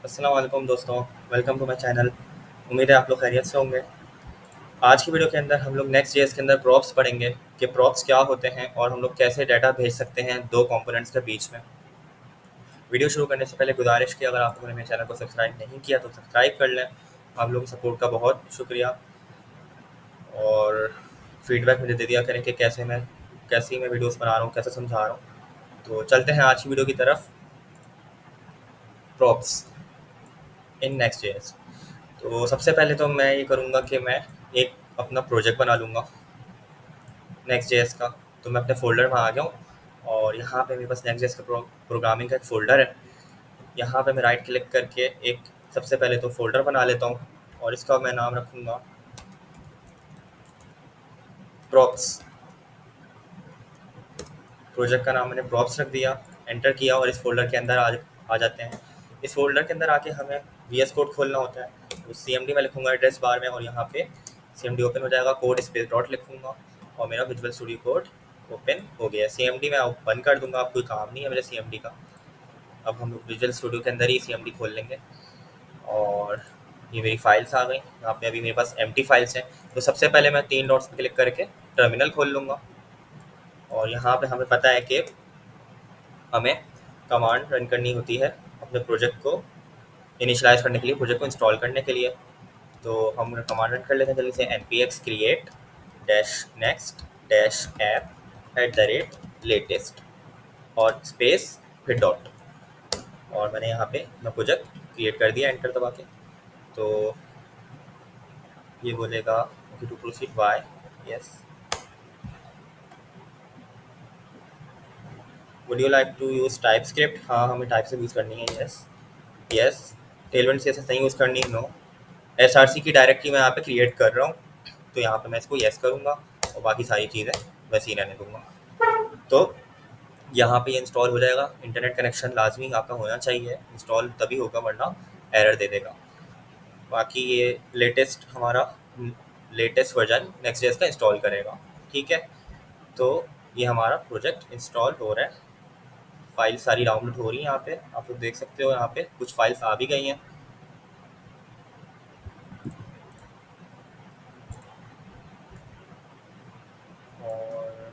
अस्सलाम वालेकुम दोस्तों। Welcome to my channel. उम्मीद है आप लोग खैरियत से होंगे। आज की वीडियो के अंदर हम लोग नेक्स्ट जेएस के अंदर प्रॉप्स पढ़ेंगे कि प्रॉप्स क्या होते हैं और हम लोग कैसे डाटा भेज सकते हैं दो कंपोनेंट्स के बीच में। वीडियो शुरू करने से पहले गुजारिश की, अगर आप लोगों ने मेरे चैनल को सब्सक्राइब नहीं किया तो सब्सक्राइब कर लें। आप लोगों की सपोर्ट का बहुत शुक्रिया और फीडबैक मुझे दे दिया करें कि कैसी मैं वीडियोस बना रहा हूँ, कैसे समझा रहा हूँ। तो चलते हैं आज की वीडियो की तरफ। Props in next JS. तो सबसे पहले तो मैं ये करूँगा कि मैं एक अपना प्रोजेक्ट बना लूँगा नेक्स्ट जेएस का। तो मैं अपने फ़ोल्डर में आ गया हूँ और यहाँ पे मेरे पास नेक्स्ट जेएस का प्रोग्रामिंग का एक फ़ोल्डर है। यहाँ पे मैं राइट क्लिक करके एक सबसे पहले तो फ़ोल्डर बना लेता हूँ और इसका मैं नाम रखूँगा प्रॉप्स। प्रोजेक्ट का नाम मैंने प्रॉप्स रख दिया, एंटर किया और इस फ़ोल्डर के अंदर आ जाते हैं। इस फ़ोल्डर के अंदर आके हमें वीएस कोड खोलना होता है। तो सीएमडी में लिखूँगा एड्रेस बार में और यहाँ पे सीएमडी ओपन हो जाएगा, कोड स्पेस डॉट लिखूँगा और मेरा विजुअल स्टूडियो कोड ओपन हो गया। सीएमडी मैं अब बंद कर दूँगा, अब कोई काम नहीं है मेरे सीएमडी का। अब हम लोग विजुअल स्टूडियो के अंदर ही सीएमडी खोल लेंगे और ये मेरी फाइल्स आ गई। यहाँ पे अभी मेरे पास एम्प्टी फाइल्स हैं। तो सबसे पहले मैं 3 डॉट्स पे क्लिक करके टर्मिनल खोल लूँगा और यहाँ पे हमें पता है कि हमें कमांड रन करनी होती है अपने प्रोजेक्ट को इनिशियलाइज़ करने के लिए, प्रोजेक्ट को इंस्टॉल करने के लिए। तो हम कमांड रन कर लेते हैं जल्दी से, npx create -next -app @latest और स्पेस फिर डॉट। और मैंने यहाँ पे अपना प्रोजेक्ट क्रिएट कर दिया एंटर दबा के। तो ये बोलेगा okay to proceed by yes. Would you like to use TypeScript? हाँ, हमें टाइप से यूज़ करनी है, यस यस। टेलविंड से नहीं यूज़ करनी, नो। एसआरसी की डायरेक्टरी मैं यहाँ पे क्रिएट कर रहा हूँ तो यहाँ पे मैं इसको यस करूँगा और बाकी सारी चीज़ें वैसे ही रहने दूँगा। तो यहाँ पे ये इंस्टॉल हो जाएगा। इंटरनेट कनेक्शन लाजमी आपका होना चाहिए, इंस्टॉल तभी होगा वरना एरर दे देगा। बाकी ये लेटेस्ट वर्जन नेक्स्ट जेएस का इंस्टॉल करेगा, ठीक है। तो ये हमारा प्रोजेक्ट इंस्टॉल हो रहा है, फाइल सारी डाउनलोड हो रही है। यहाँ पे आप लोग देख सकते हो, यहाँ पे कुछ फाइल्स आ भी गई हैं। और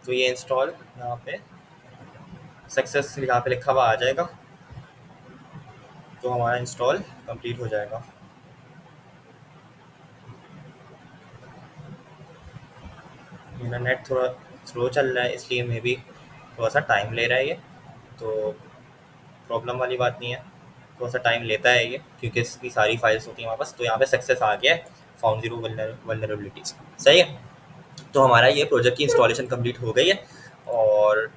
तो ये इंस्टॉल यहाँ पे सक्सेस यहाँ पे लिखा हुआ आ जाएगा, तो हमारा इंस्टॉल कंप्लीट हो जाएगा। मेरा नेट थोड़ा स्लो चल रहा है इसलिए मे भी थोड़ा सा टाइम ले रहा है ये। तो प्रॉब्लम वाली बात नहीं है, थोड़ा सा टाइम लेता है ये क्योंकि इसकी सारी फाइल्स होती हैं हमारे पास। तो यहाँ पे सक्सेस आ गया है, फाउंड जीरो वल्नरेबिलिटीज, सही है। तो हमारा ये प्रोजेक्ट की इंस्टॉलेशन कंप्लीट हो गई है और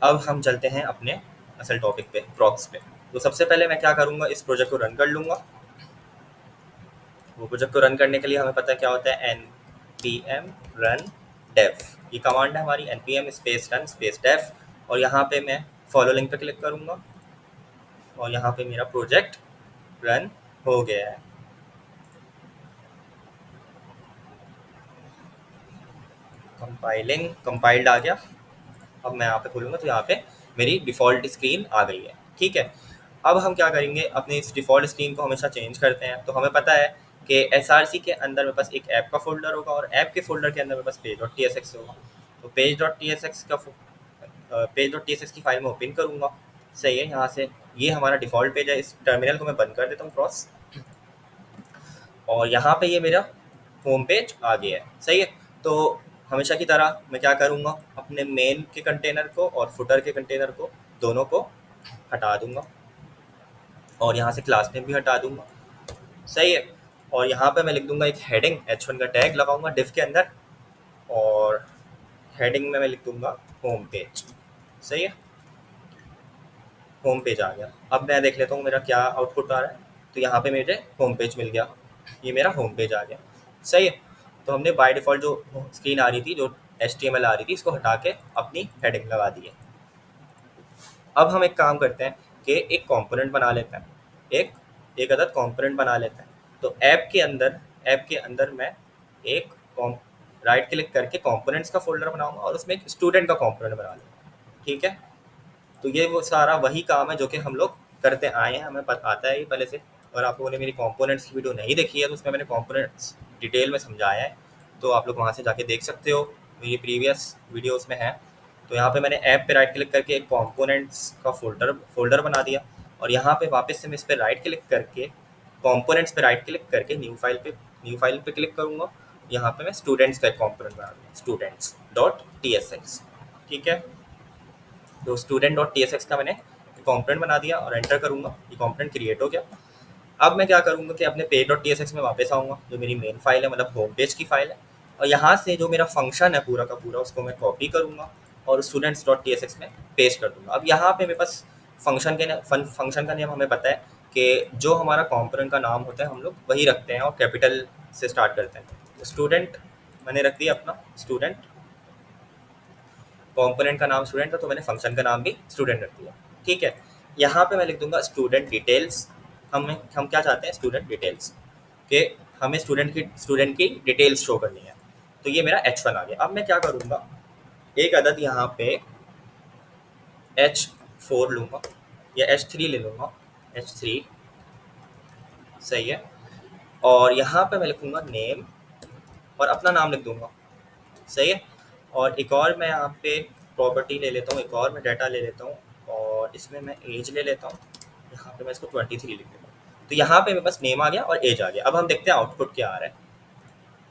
अब हम चलते हैं अपने असल टॉपिक पे, प्रॉक्स पे। तो सबसे पहले मैं क्या करूँगा, इस प्रोजेक्ट को रन कर लूँगा। वो प्रोजेक्ट को रन करने के लिए हमें पता है क्या होता है, npm run dev। ये कमांड है हमारी, npm space run space dev। और यहाँ पे मैं फॉलो लिंक पे क्लिक करूँगा और यहाँ पे मेरा प्रोजेक्ट रन हो गया है। कंपाइल्ड आ गया। अब मैं यहाँ पे खोलूँगा तो यहाँ पे मेरी डिफ़ॉल्ट स्क्रीन आ गई है, ठीक है। अब हम क्या करेंगे, अपनी इस डिफ़ॉल्ट स्क्रीन को हमेशा चेंज करते हैं। तो हमें पता है कि एसआरसी के अंदर मेरे पास एक ऐप का फ़ोल्डर होगा और ऐप के फ़ोल्डर के अंदर मेरे पास पेज.tsx होगा। तो पेज.tsx की फ़ाइल मैं ओपन करूँगा, सही है। यहाँ से ये हमारा डिफ़ॉल्ट पेज है। इस टर्मिनल को मैं बंद कर देता हूँ क्रॉस, और यहाँ पे ये मेरा होम पेज आ गया है, सही है। तो हमेशा की तरह मैं क्या करूँगा, अपने मेन के कंटेनर को और फुटर के कंटेनर को दोनों को हटा दूँगा और यहाँ से क्लास नेम भी हटा दूँगा, सही है। और यहाँ पे मैं लिख दूँगा एक हेडिंग, h1 का टैग लगाऊँगा डिव के अंदर और हेडिंग में मैं लिख दूँगा होम पेज, सही है। होम पेज आ गया। अब मैं देख लेता हूँ मेरा क्या आउटपुट आ रहा है। तो यहाँ पे मुझे होम पेज मिल गया, ये मेरा होम पेज आ गया, सही है। तो हमने बाय डिफ़ॉल्ट जो स्क्रीन आ रही थी, जो HTML आ रही थी, इसको हटा के अपनी हेडिंग लगा दी है। अब हम एक काम करते हैं कि एक कंपोनेंट बना लेते हैं, एक एक अदद कंपोनेंट बना लेते हैं। तो ऐप के अंदर ऐप के अंदर मैं एक राइट क्लिक करके कंपोनेंट्स का फोल्डर बनाऊंगा और उसमें एक स्टूडेंट का कंपोनेंट बना लूँगा। ठीक है, तो ये वो सारा वही काम है जो कि हम लोग करते आए हैं, हमें पता आता है ये पहले से। और आप लोगों ने मेरी कंपोनेंट्स की वीडियो नहीं देखी है तो उसमें मैंने कंपोनेंट्स डिटेल में समझाया है, तो आप लोग वहाँ से जाके देख सकते हो, मेरी प्रीवियस वीडियोस में है। तो यहाँ पे मैंने ऐप पे राइट क्लिक करके एक कंपोनेंट्स का फोल्डर बना दिया, और यहाँ पे वापस से मैं इस पर राइट क्लिक करके कंपोनेंट्स पे राइट क्लिक करके न्यू फाइल पे क्लिक करूँगा। यहाँ पे मैं स्टूडेंट्स का एक कॉम्पोनेंट बना दूँगा, students dot T S x. ठीक है, तो student dot T S x का मैंने कॉम्पोनेंट बना दिया और एंटर करूँगा, ये कॉम्पोनेंट क्रिएट हो गया। अब मैं क्या करूँगा कि अपने page dot T S x में वापस आऊँगा, जो मेरी मेन फाइल है, मतलब होम पेज की फाइल है, और यहाँ से जो मेरा फंक्शन है पूरा का पूरा उसको मैं कॉपी करूँगा और students dot T S x में पेस्ट कर दूँगा। अब यहाँ पे मेरे पास फंक्शन का नेम हमें पता है कि जो हमारा कॉम्पोनेंट का नाम होता है हम लोग वही रखते हैं और कैपिटल से स्टार्ट करते हैं। तो स्टूडेंट मैंने रख दिया अपना स्टूडेंट, कंपोनेंट का नाम स्टूडेंट था तो मैंने फंक्शन का नाम भी स्टूडेंट रख दिया। ठीक है, यहाँ पे मैं लिख दूंगा स्टूडेंट डिटेल्स। हम क्या चाहते हैं, स्टूडेंट डिटेल्स के हमें स्टूडेंट की डिटेल्स शो करनी है। तो ये मेरा H1 आ गया। अब मैं क्या करूँगा, एक अदद यहाँ पे H4 लूँगा या H3 ले लूँगा, H3 सही है। और यहाँ पे मैं लिखूँगा नेम और अपना नाम लिख दूँगा, सही है। और एक और मैं यहाँ पे प्रॉपर्टी ले लेता हूँ, एक और मैं डाटा ले लेता हूँ और इसमें मैं एज ले लेता हूँ, यहाँ पे मैं इसको 23 लिख देता हूँ। तो यहाँ पे मेरे पास नेम आ गया और एज आ गया। अब हम देखते हैं आउटपुट क्या आ रहा है।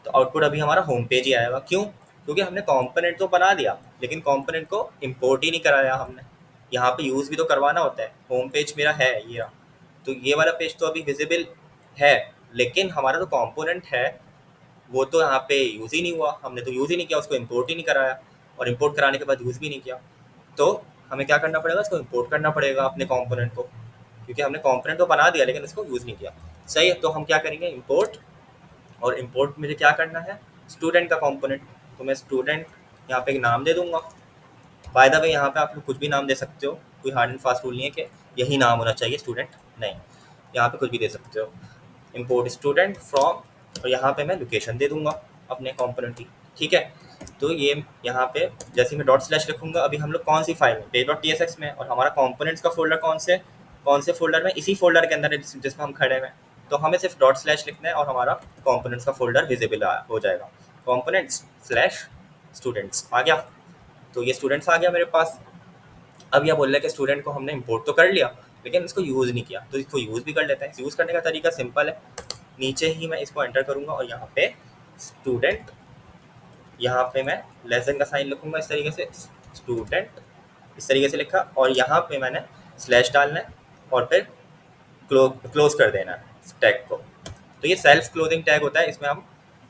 तो आउटपुट अभी हमारा होम पेज ही आएगा। क्यों? क्योंकि हमने कंपोनेंट तो बना दिया लेकिन कंपोनेंट को इंपोर्ट ही नहीं कराया हमने। यहाँ पे यूज़ भी तो करवाना होता है। होम पेज मेरा है ये रहा, तो ये वाला पेज तो अभी विजिबल है, लेकिन हमारा जो कंपोनेंट है वो तो यहाँ पे यूज़ ही नहीं हुआ, हमने तो यूज़ ही नहीं किया, उसको इंपोर्ट ही नहीं कराया, और इंपोर्ट कराने के बाद यूज़ भी नहीं किया। तो हमें क्या करना पड़ेगा, इसको इंपोर्ट करना पड़ेगा अपने कंपोनेंट को, क्योंकि हमने कंपोनेंट तो बना दिया लेकिन इसको यूज़ नहीं किया। सही है, तो हम क्या करेंगे, इंपोर्ट। और इंपोर्ट मुझे क्या करना है, स्टूडेंट का कंपोनेंट। तो मैं स्टूडेंट यहाँ पे एक नाम दे दूंगा। बाय द वे यहाँ पे आप लोग कुछ भी नाम दे सकते हो, कोई हार्ड एंड फास्ट रूल नहीं है कि यही नाम होना चाहिए स्टूडेंट, नहीं, यहाँ पे कुछ भी दे सकते हो। इंपोर्ट स्टूडेंट फ्रॉम, और यहाँ पे मैं लोकेशन दे दूंगा अपने कंपोनेंट की। ठीक है, तो ये यहाँ पे जैसे मैं डॉट स्लैश लिखूंगा, अभी हम लोग कौन सी फाइल में, page dot T S x में, और हमारा कंपोनेंट्स का फोल्डर कौन से फोल्डर में, इसी फोल्डर के अंदर है जिसमें हम खड़े हुए हैं। तो हमें सिर्फ डॉट स्लैश लिखना है और हमारा कंपोनेंट्स का फोल्डर विजिबल हो जाएगा। कंपोनेंट्स स्लैश स्टूडेंट्स आ गया, तो ये स्टूडेंट्स आ गया मेरे पास। अब यह बोल रहा है कि स्टूडेंट को हमने इंपोर्ट तो कर लिया लेकिन इसको यूज़ नहीं किया, तो इसको यूज़ भी कर लेते हैं। यूज़ करने का तरीका सिंपल है, नीचे ही मैं इसको एंटर करूँगा और यहाँ पे स्टूडेंट, यहाँ पे मैं लेस देन का साइन लिखूँगा इस तरीके से, स्टूडेंट इस तरीके से लिखा, और यहाँ पे मैंने स्लैश डालना है और फिर क्लोज कर देना है टैग को। तो ये सेल्फ क्लोजिंग टैग होता है, इसमें हम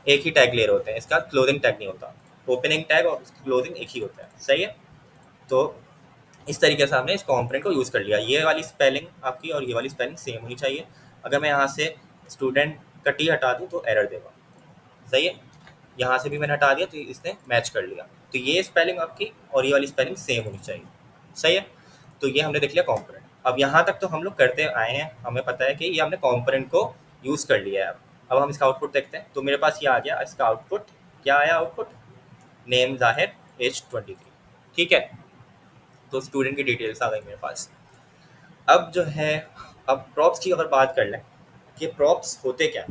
एक ही टैग ले रहे होते हैं, इसका क्लोजिंग टैग नहीं होता। ओपनिंग टैग और क्लोजिंग एक ही होता है, सही है। तो इस तरीके से हमने इस कॉम्पोनेंट को यूज़ कर लिया। ये वाली स्पेलिंग आपकी और ये वाली स्पेलिंग सेम होनी चाहिए। अगर मैं यहाँ से स्टूडेंट का टी हटा दूँ तो एरर देगा, सही है। यहाँ से भी मैंने हटा दिया तो इसने मैच कर लिया। तो ये स्पेलिंग आपकी और ये वाली स्पेलिंग सेम होनी चाहिए, सही है। तो ये हमने देख लिया कॉम्पोनेंट। अब यहाँ तक तो हम लोग करते आए हैं, हमें पता है कि ये हमने कॉम्पोनेंट को यूज़ कर लिया है। अब हम इसका आउटपुट देखते हैं। तो मेरे पास ये आ गया, इसका आउटपुट क्या आया, आउटपुट नेम ज़ाहिर एज 23। ठीक है, तो स्टूडेंट की डिटेल्स आ गई मेरे पास। अब जो है, अब प्रॉप्स की अगर बात कर लें कि प्रॉप्स होते क्या,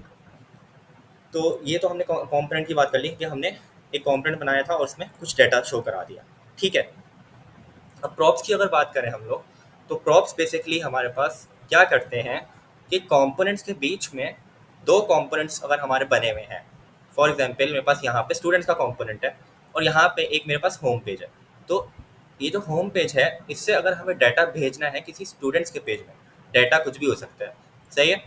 तो ये तो हमने कंपोनेंट की बात कर ली कि हमने एक कंपोनेंट बनाया था और उसमें कुछ डाटा शो करा दिया। ठीक है, अब प्रॉप्स की अगर बात करें हम लोग, तो प्रॉप्स बेसिकली हमारे पास क्या करते हैं कि कंपोनेंट्स के बीच में दो कंपोनेंट्स अगर हमारे बने हुए हैं, फॉर एग्जांपल मेरे पास यहाँ पे स्टूडेंट्स का कंपोनेंट है और यहाँ पे एक मेरे पास होम पेज है। तो ये जो होम पेज है, इससे अगर हमें डाटा भेजना है किसी स्टूडेंट्स के पेज में, डाटा कुछ भी हो सकता है, सही है।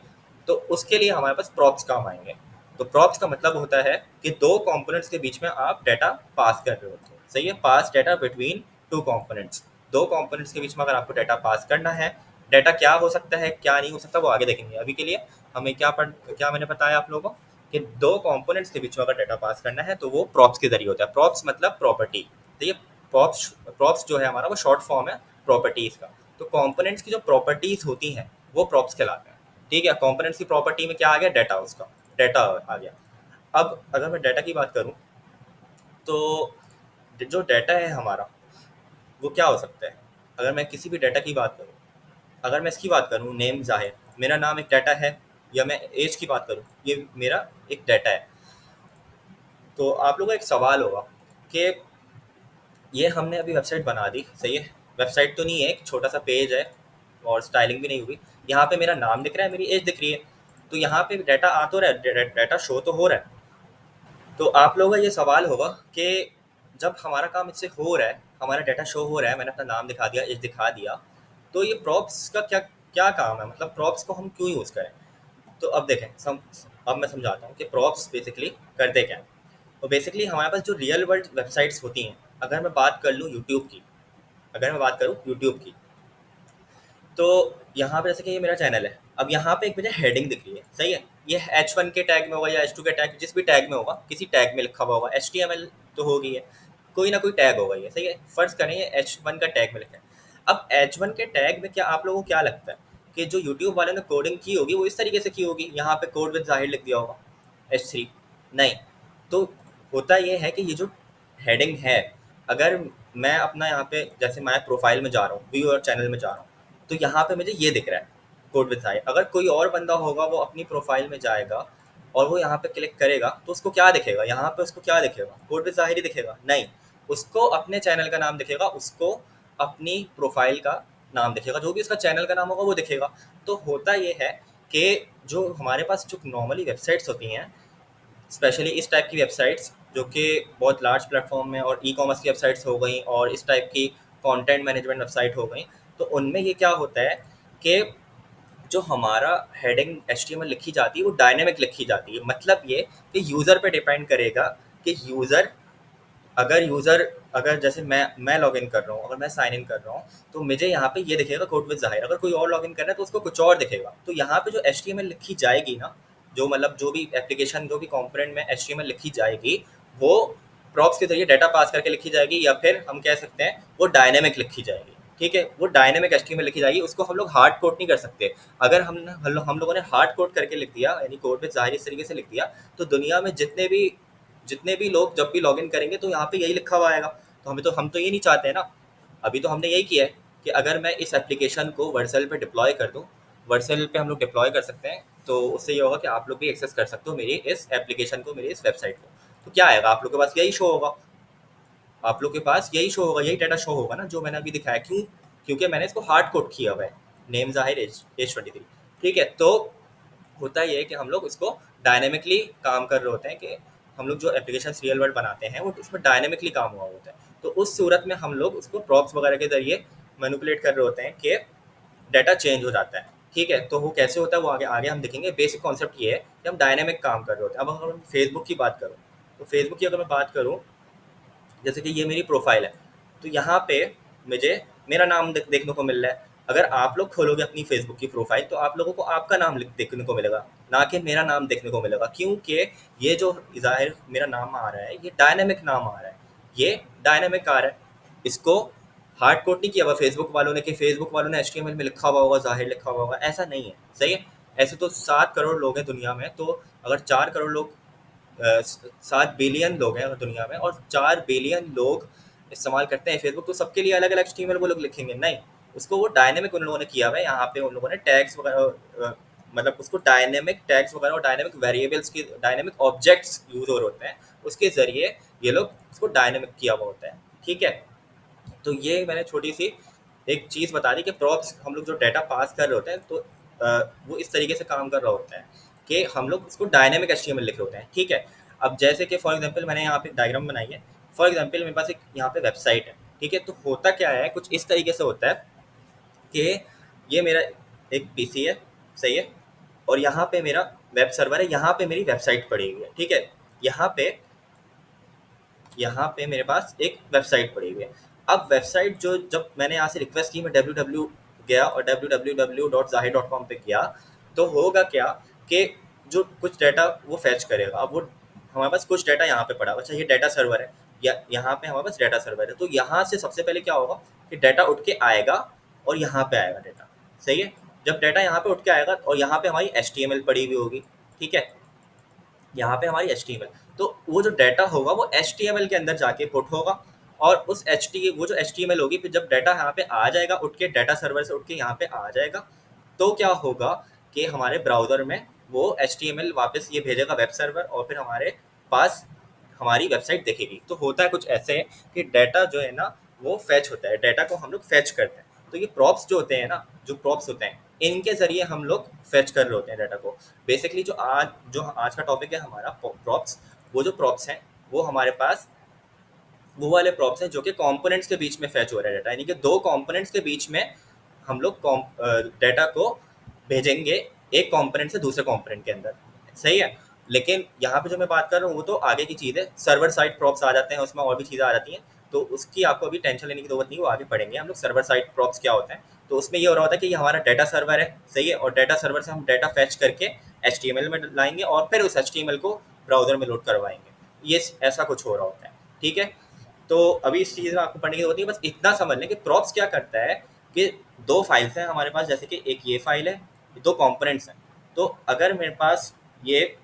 तो उसके लिए हमारे पास प्रॉप्स काम आएंगे। तो प्रॉप्स का मतलब होता है कि दो कंपोनेंट्स के बीच में आप डाटा पास कर रहे होते हो, सही है। पास डाटा बिटवीन टू कंपोनेंट्स, दो कंपोनेंट्स के बीच में अगर आपको डाटा पास करना है, डाटा क्या हो सकता है क्या नहीं हो सकता वो आगे देखेंगे। अभी के लिए हमें क्या मैंने बताया आप लोगों को कि दो कंपोनेंट्स के बीच में अगर डाटा पास करना है तो वो प्रॉप्स के जरिए होता है। प्रॉप्स मतलब प्रॉपर्टी। तो ये प्रॉप्स जो है हमारा वो शॉर्ट फॉर्म है प्रॉपर्टीज का। तो कंपोनेंट्स की जो प्रॉपर्टीज होती हैं वो प्रॉप्स कहलाते हैं। ठीक है, कंपोनेंट्स की प्रॉपर्टी में क्या आ गया, डाटा उसका। डाटा आ गया। अब अगर मैं डाटा की बात करूँ तो जो डाटा है हमारा वो क्या हो सकता है। अगर मैं किसी भी डाटा की बात करूँ, अगर मैं इसकी बात करूँ नेम ज़ाहिर, मेरा नाम एक डाटा है, या मैं एज की बात करूँ ये मेरा एक डाटा है। तो आप लोगों का एक सवाल होगा कि ये हमने अभी वेबसाइट बना दी, सही है, वेबसाइट तो नहीं है, एक छोटा सा पेज है और स्टाइलिंग भी नहीं हुई, यहाँ पे मेरा नाम दिख रहा है, मेरी एज दिख रही है, तो यहाँ पे डाटा आ तो रहा है, डाटा शो तो हो रहा है। तो आप लोगों का ये सवाल होगा कि जब हमारा काम इससे हो रहा है, हमारा डाटा शो हो रहा है, मैंने अपना नाम दिखा दिया, एज दिखा दिया, तो ये प्रॉप्स का क्या क्या काम है, मतलब प्रॉप्स को हम क्यों यूज़ करें। तो अब देखें अब मैं समझाता हूँ कि प्रॉप्स बेसिकली करते क्या हैं। तो बेसिकली हमारे पास जो रियल वर्ल्ड वेबसाइट्स होती हैं, अगर मैं बात कर लूँ यूट्यूब की, अगर मैं बात करूँ यूट्यूब की, तो यहाँ पे जैसे कि ये मेरा चैनल है, अब यहाँ पे एक मुझे हेडिंग दिख रही है, सही है, ये H1 के टैग में होगा या H2 के टैग, जिस भी टैग में होगा, किसी टैग में लिखा हुआ होगा, HTML तो होगी है, कोई ना कोई टैग होगा ये, सही है, फर्ज करें ये H1 का टैग में लिखा है। अब H1 के टैग में क्या आप लोगों को क्या लगता है कि जो यूट्यूब वालों ने कोडिंग की होगी वो इस तरीके से की होगी, यहाँ पे कोड विद जाहिर लिख दिया होगा H3, नहीं। तो होता ये है कि ये जो हेडिंग है, अगर मैं अपना यहाँ पे जैसे मैं प्रोफाइल में जा रहा हूँ, व्यू और चैनल में जा रहा हूँ, तो यहाँ पे मुझे ये दिख रहा है कोड विद हाई। अगर कोई और बंदा होगा वो अपनी प्रोफाइल में जाएगा और वो यहाँ पे क्लिक करेगा तो उसको क्या दिखेगा, यहाँ पे उसको क्या दिखेगा, कोड विद ज़ाहिर ही दिखेगा, नहीं, उसको अपने चैनल का नाम दिखेगा, उसको अपनी प्रोफाइल का नाम दिखेगा, जो भी उसका चैनल का नाम होगा वो दिखेगा। तो होता ये है कि जो हमारे पास जो नॉर्मली वेबसाइट्स होती हैं, स्पेशली इस टाइप की वेबसाइट्स जो कि बहुत लार्ज प्लेटफॉर्म में, और ई कॉमर्स की वेबसाइट्स हो गई और इस टाइप की कंटेंट मैनेजमेंट वेबसाइट हो गई, तो उनमें ये क्या होता है कि जो हमारा हेडिंग HTML लिखी जाती है वो डायनेमिक लिखी जाती है। मतलब ये कि यूज़र पे डिपेंड करेगा कि यूज़र अगर जैसे मैं लॉग इन कर रहा हूँ, अगर मैं साइन इन कर रहा हूँ, तो मुझे यहाँ पे ये दिखेगा कोड विद ज़ाहिर, अगर कोई और लॉग इन कर रहा है तो उसको कुछ और दिखेगा। तो यहाँ पे जो HTML लिखी जाएगी ना, जो मतलब जो भी एप्लीकेशन, जो भी कंपोनेंट में HTML लिखी जाएगी, वो प्रॉप्स के जरिए डाटा पास करके लिखी जाएगी, या फिर हम कह सकते हैं वो डायनेमिक लिखी जाएगी। ठीक है, वो डायनेमिक HTML लिखी जाएगी, उसको हम लोग हार्ड कोड नहीं कर सकते। अगर हम लोगों ने हार्ड कोड करके लिख दिया, यानी कोड विद ज़ाहिर इस तरीके से लिख दिया, तो दुनिया में जितने भी लोग जब भी लॉगिन करेंगे तो यहाँ पे यही लिखा हुआ आएगा। तो हम तो ये नहीं चाहते हैं ना। अभी तो हमने यही किया है कि अगर मैं इस एप्लीकेशन को वर्सेल पे डिप्लॉय कर दूँ, वर्सेल पे हम लोग डिप्लॉय कर सकते हैं, तो उससे ये होगा कि आप लोग भी एक्सेस कर सकते हो मेरी इस एप्लीकेशन को, मेरी इस वेबसाइट को। तो क्या आएगा, आप लोग के पास यही शो होगा, आप लोग के पास यही शो होगा, यही डाटा शो होगा ना जो मैंने अभी दिखाया। क्यों? क्योंकि मैंने इसको हार्ड कोड किया हुआ है, नेम ज़ाहिर H23। ठीक है, तो होता ये है कि हम लोग इसको डायनेमिकली काम कर रहे होते हैं, कि हम लोग जो एप्लीकेशन रियल वर्ल्ड बनाते हैं वो उसमें डायनेमिकली काम हुआ होता है। तो उस सूरत में हम लोग उसको प्रॉप्स वगैरह के जरिए मैनिपुलेट कर रहे होते हैं कि डाटा चेंज हो जाता है। ठीक है, तो वो कैसे होता है वो आगे आगे हम देखेंगे। बेसिक कॉन्सेप्ट ये है कि हम डायनेमिक काम कर रहे होते हैं। अब अगर मैं फेसबुक की बात करूँ, तो फेसबुक की अगर मैं बात करूँ, जैसे कि ये मेरी प्रोफाइल है, तो यहाँ पे मुझे मेरा नाम देखने को मिल रहा है। अगर आप लोग खोलोगे अपनी फेसबुक की प्रोफाइल तो आप लोगों को आपका नाम देखने को मिलेगा, ना कि मेरा नाम देखने को मिलेगा, क्योंकि ये जो ज़ाहिर मेरा नाम आ रहा है ये डायनेमिक नाम आ रहा है, ये डायनेमिक आ रहा है। इसको हार्ड कोड नहीं किया हुआ फेसबुक वालों ने कि फेसबुक वालों ने HTML में लिखा हुआ होगा, ज़ाहिर लिखा हुआ होगा, ऐसा नहीं है, सही है। ऐसे तो 7 करोड़ लोग हैं दुनिया में, तो अगर 4 करोड़ लोग 7 बिलियन लोग हैं अगर दुनिया में, और 4 बिलियन लोग इस्तेमाल करते हैं फेसबुक, तो सबके लिए अलग अलग HTML वो लोग लिखेंगे नहीं। उसको वो डायनेमिक उन लोगों ने किया हुआ है, यहाँ पे उन लोगों ने टैग्स वगैरह, मतलब उसको डायनेमिक टैग्स वगैरह और डायनेमिक वेरिएबल्स की, डायनेमिक ऑब्जेक्ट्स यूज हो रहे होते हैं, उसके ज़रिए ये लोग उसको डायनेमिक किया हुआ होता है। ठीक है, तो ये मैंने छोटी सी एक चीज़ बता दी कि प्रॉप्स हम लोग जो डाटा पास कर रहे होते हैं, तो वो इस तरीके से काम कर रहा होता है कि हम लोग उसको डायनेमिक HTML लिख रहे होते हैं। ठीक है, अब जैसे कि फॉर एग्जांपल मैंने यहाँ पे डायग्राम बनाई है, फॉर एग्जांपल मेरे पास एक यहाँ पे वेबसाइट है। ठीक है, तो होता क्या है, कुछ इस तरीके से होता है कि ये मेरा एक PC है, सही है, और यहाँ पे मेरा वेब सर्वर है, यहाँ पे मेरी वेबसाइट पड़ी हुई है। ठीक है, यहाँ पे यहाँ पे मेरे पास एक वेबसाइट पड़ी हुई है। अब वेबसाइट जो, जब मैंने यहाँ से रिक्वेस्ट की, मैं www गया और www.zahir.com पे गया, तो होगा क्या कि जो कुछ डाटा वो फैच करेगा। अब वो हमारे पास कुछ डाटा यहाँ पे पड़ा हुआ, अच्छा ये डाटा सर्वर है, या यहाँ पे हमारे पास डाटा सर्वर है, तो यहाँ से सबसे पहले क्या होगा कि डाटा उठ के आएगा और यहाँ पे आएगा डाटा, सही है। जब डाटा यहाँ पे उठ के आएगा और यहाँ पे हमारी HTML पड़ी हुई होगी, ठीक है, यहाँ पे हमारी HTML। तो वो जो डाटा होगा वो HTML के अंदर जाके पुट होगा, और उस वो जो HTML होगी, फिर जब डाटा यहाँ पे आ जाएगा, उठ के डाटा सर्वर से उठ के यहाँ पे आ जाएगा, तो क्या होगा कि हमारे ब्राउज़र में वो HTML वापस ये भेजेगा वेब सर्वर, और फिर हमारे पास हमारी वेबसाइट दिखेगी। तो होता है कुछ ऐसे कि डाटा जो है ना वो फैच होता है, डाटा को हम लोग फैच करते हैं। तो ये प्रॉप्स जो होते हैं ना, जो प्रॉप्स होते हैं, इनके ज़रिए हम लोग फैच कर रहे होते हैं डाटा को। बेसिकली जो आज का टॉपिक है हमारा प्रॉप्स, वो जो प्रॉप्स हैं वो हमारे पास वो वाले प्रॉप्स हैं जो कि कंपोनेंट्स के बीच में फैच हो रहा है डाटा, यानी कि दो कंपोनेंट्स के बीच में हम लोग डाटा को भेजेंगे एक कंपोनेंट से दूसरे कंपोनेंट के अंदर, सही है। लेकिन यहाँ पे जो मैं बात कर रहा हूँ वो तो आगे की चीज़ है, सर्वर साइड प्रॉप्स आ जाते हैं, उसमें और भी चीज़ें आ जाती हैं, तो उसकी आपको अभी टेंशन लेने की जरूरत नहीं है, वो आगे पढ़ेंगे हम लोग सर्वर साइड प्रॉप्स क्या होते हैं। तो उसमें ये हो रहा होता है कि ये हमारा डाटा सर्वर है, सही है, और डाटा सर्वर से हम डाटा फैच करके HTML में लाएंगे और फिर उस HTML को ब्राउजर में लोड करवाएंगे, ये ऐसा कुछ हो रहा होता है, ठीक है। तो अभी इस चीज़ में आपको पढ़ने की जरूरत नहीं है, बस इतना समझ लें कि प्रॉप्स क्या करता है कि दो फाइल्स हैं हमारे पास, जैसे कि एक ये फाइल है, दो कंपोनेंट्स हैं। तो अगर मेरे पास ये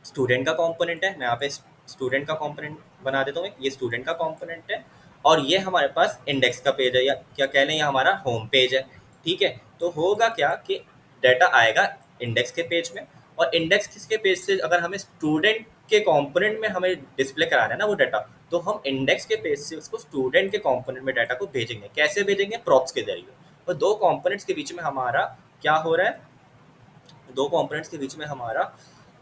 स्टूडेंट का कंपोनेंट है, मैं यहाँ पे स्टूडेंट का कंपोनेंट बना देता हूँ, ये स्टूडेंट का कंपोनेंट है, और ये हमारे पास इंडेक्स का पेज है, या क्या कह लें ये हमारा होम पेज है, ठीक है। तो होगा क्या कि डाटा आएगा इंडेक्स के पेज में, और इंडेक्स किसके पेज से, अगर हमें स्टूडेंट के कंपोनेंट में हमें डिस्प्ले कराना है ना वो डाटा, तो हम इंडेक्स के पेज से उसको स्टूडेंट के कंपोनेंट में डाटा को भेजेंगे। कैसे भेजेंगे? प्रॉप्स के जरिए। और दो कंपोनेंट्स के बीच में हमारा क्या हो रहा है, दो कंपोनेंट्स के बीच में हमारा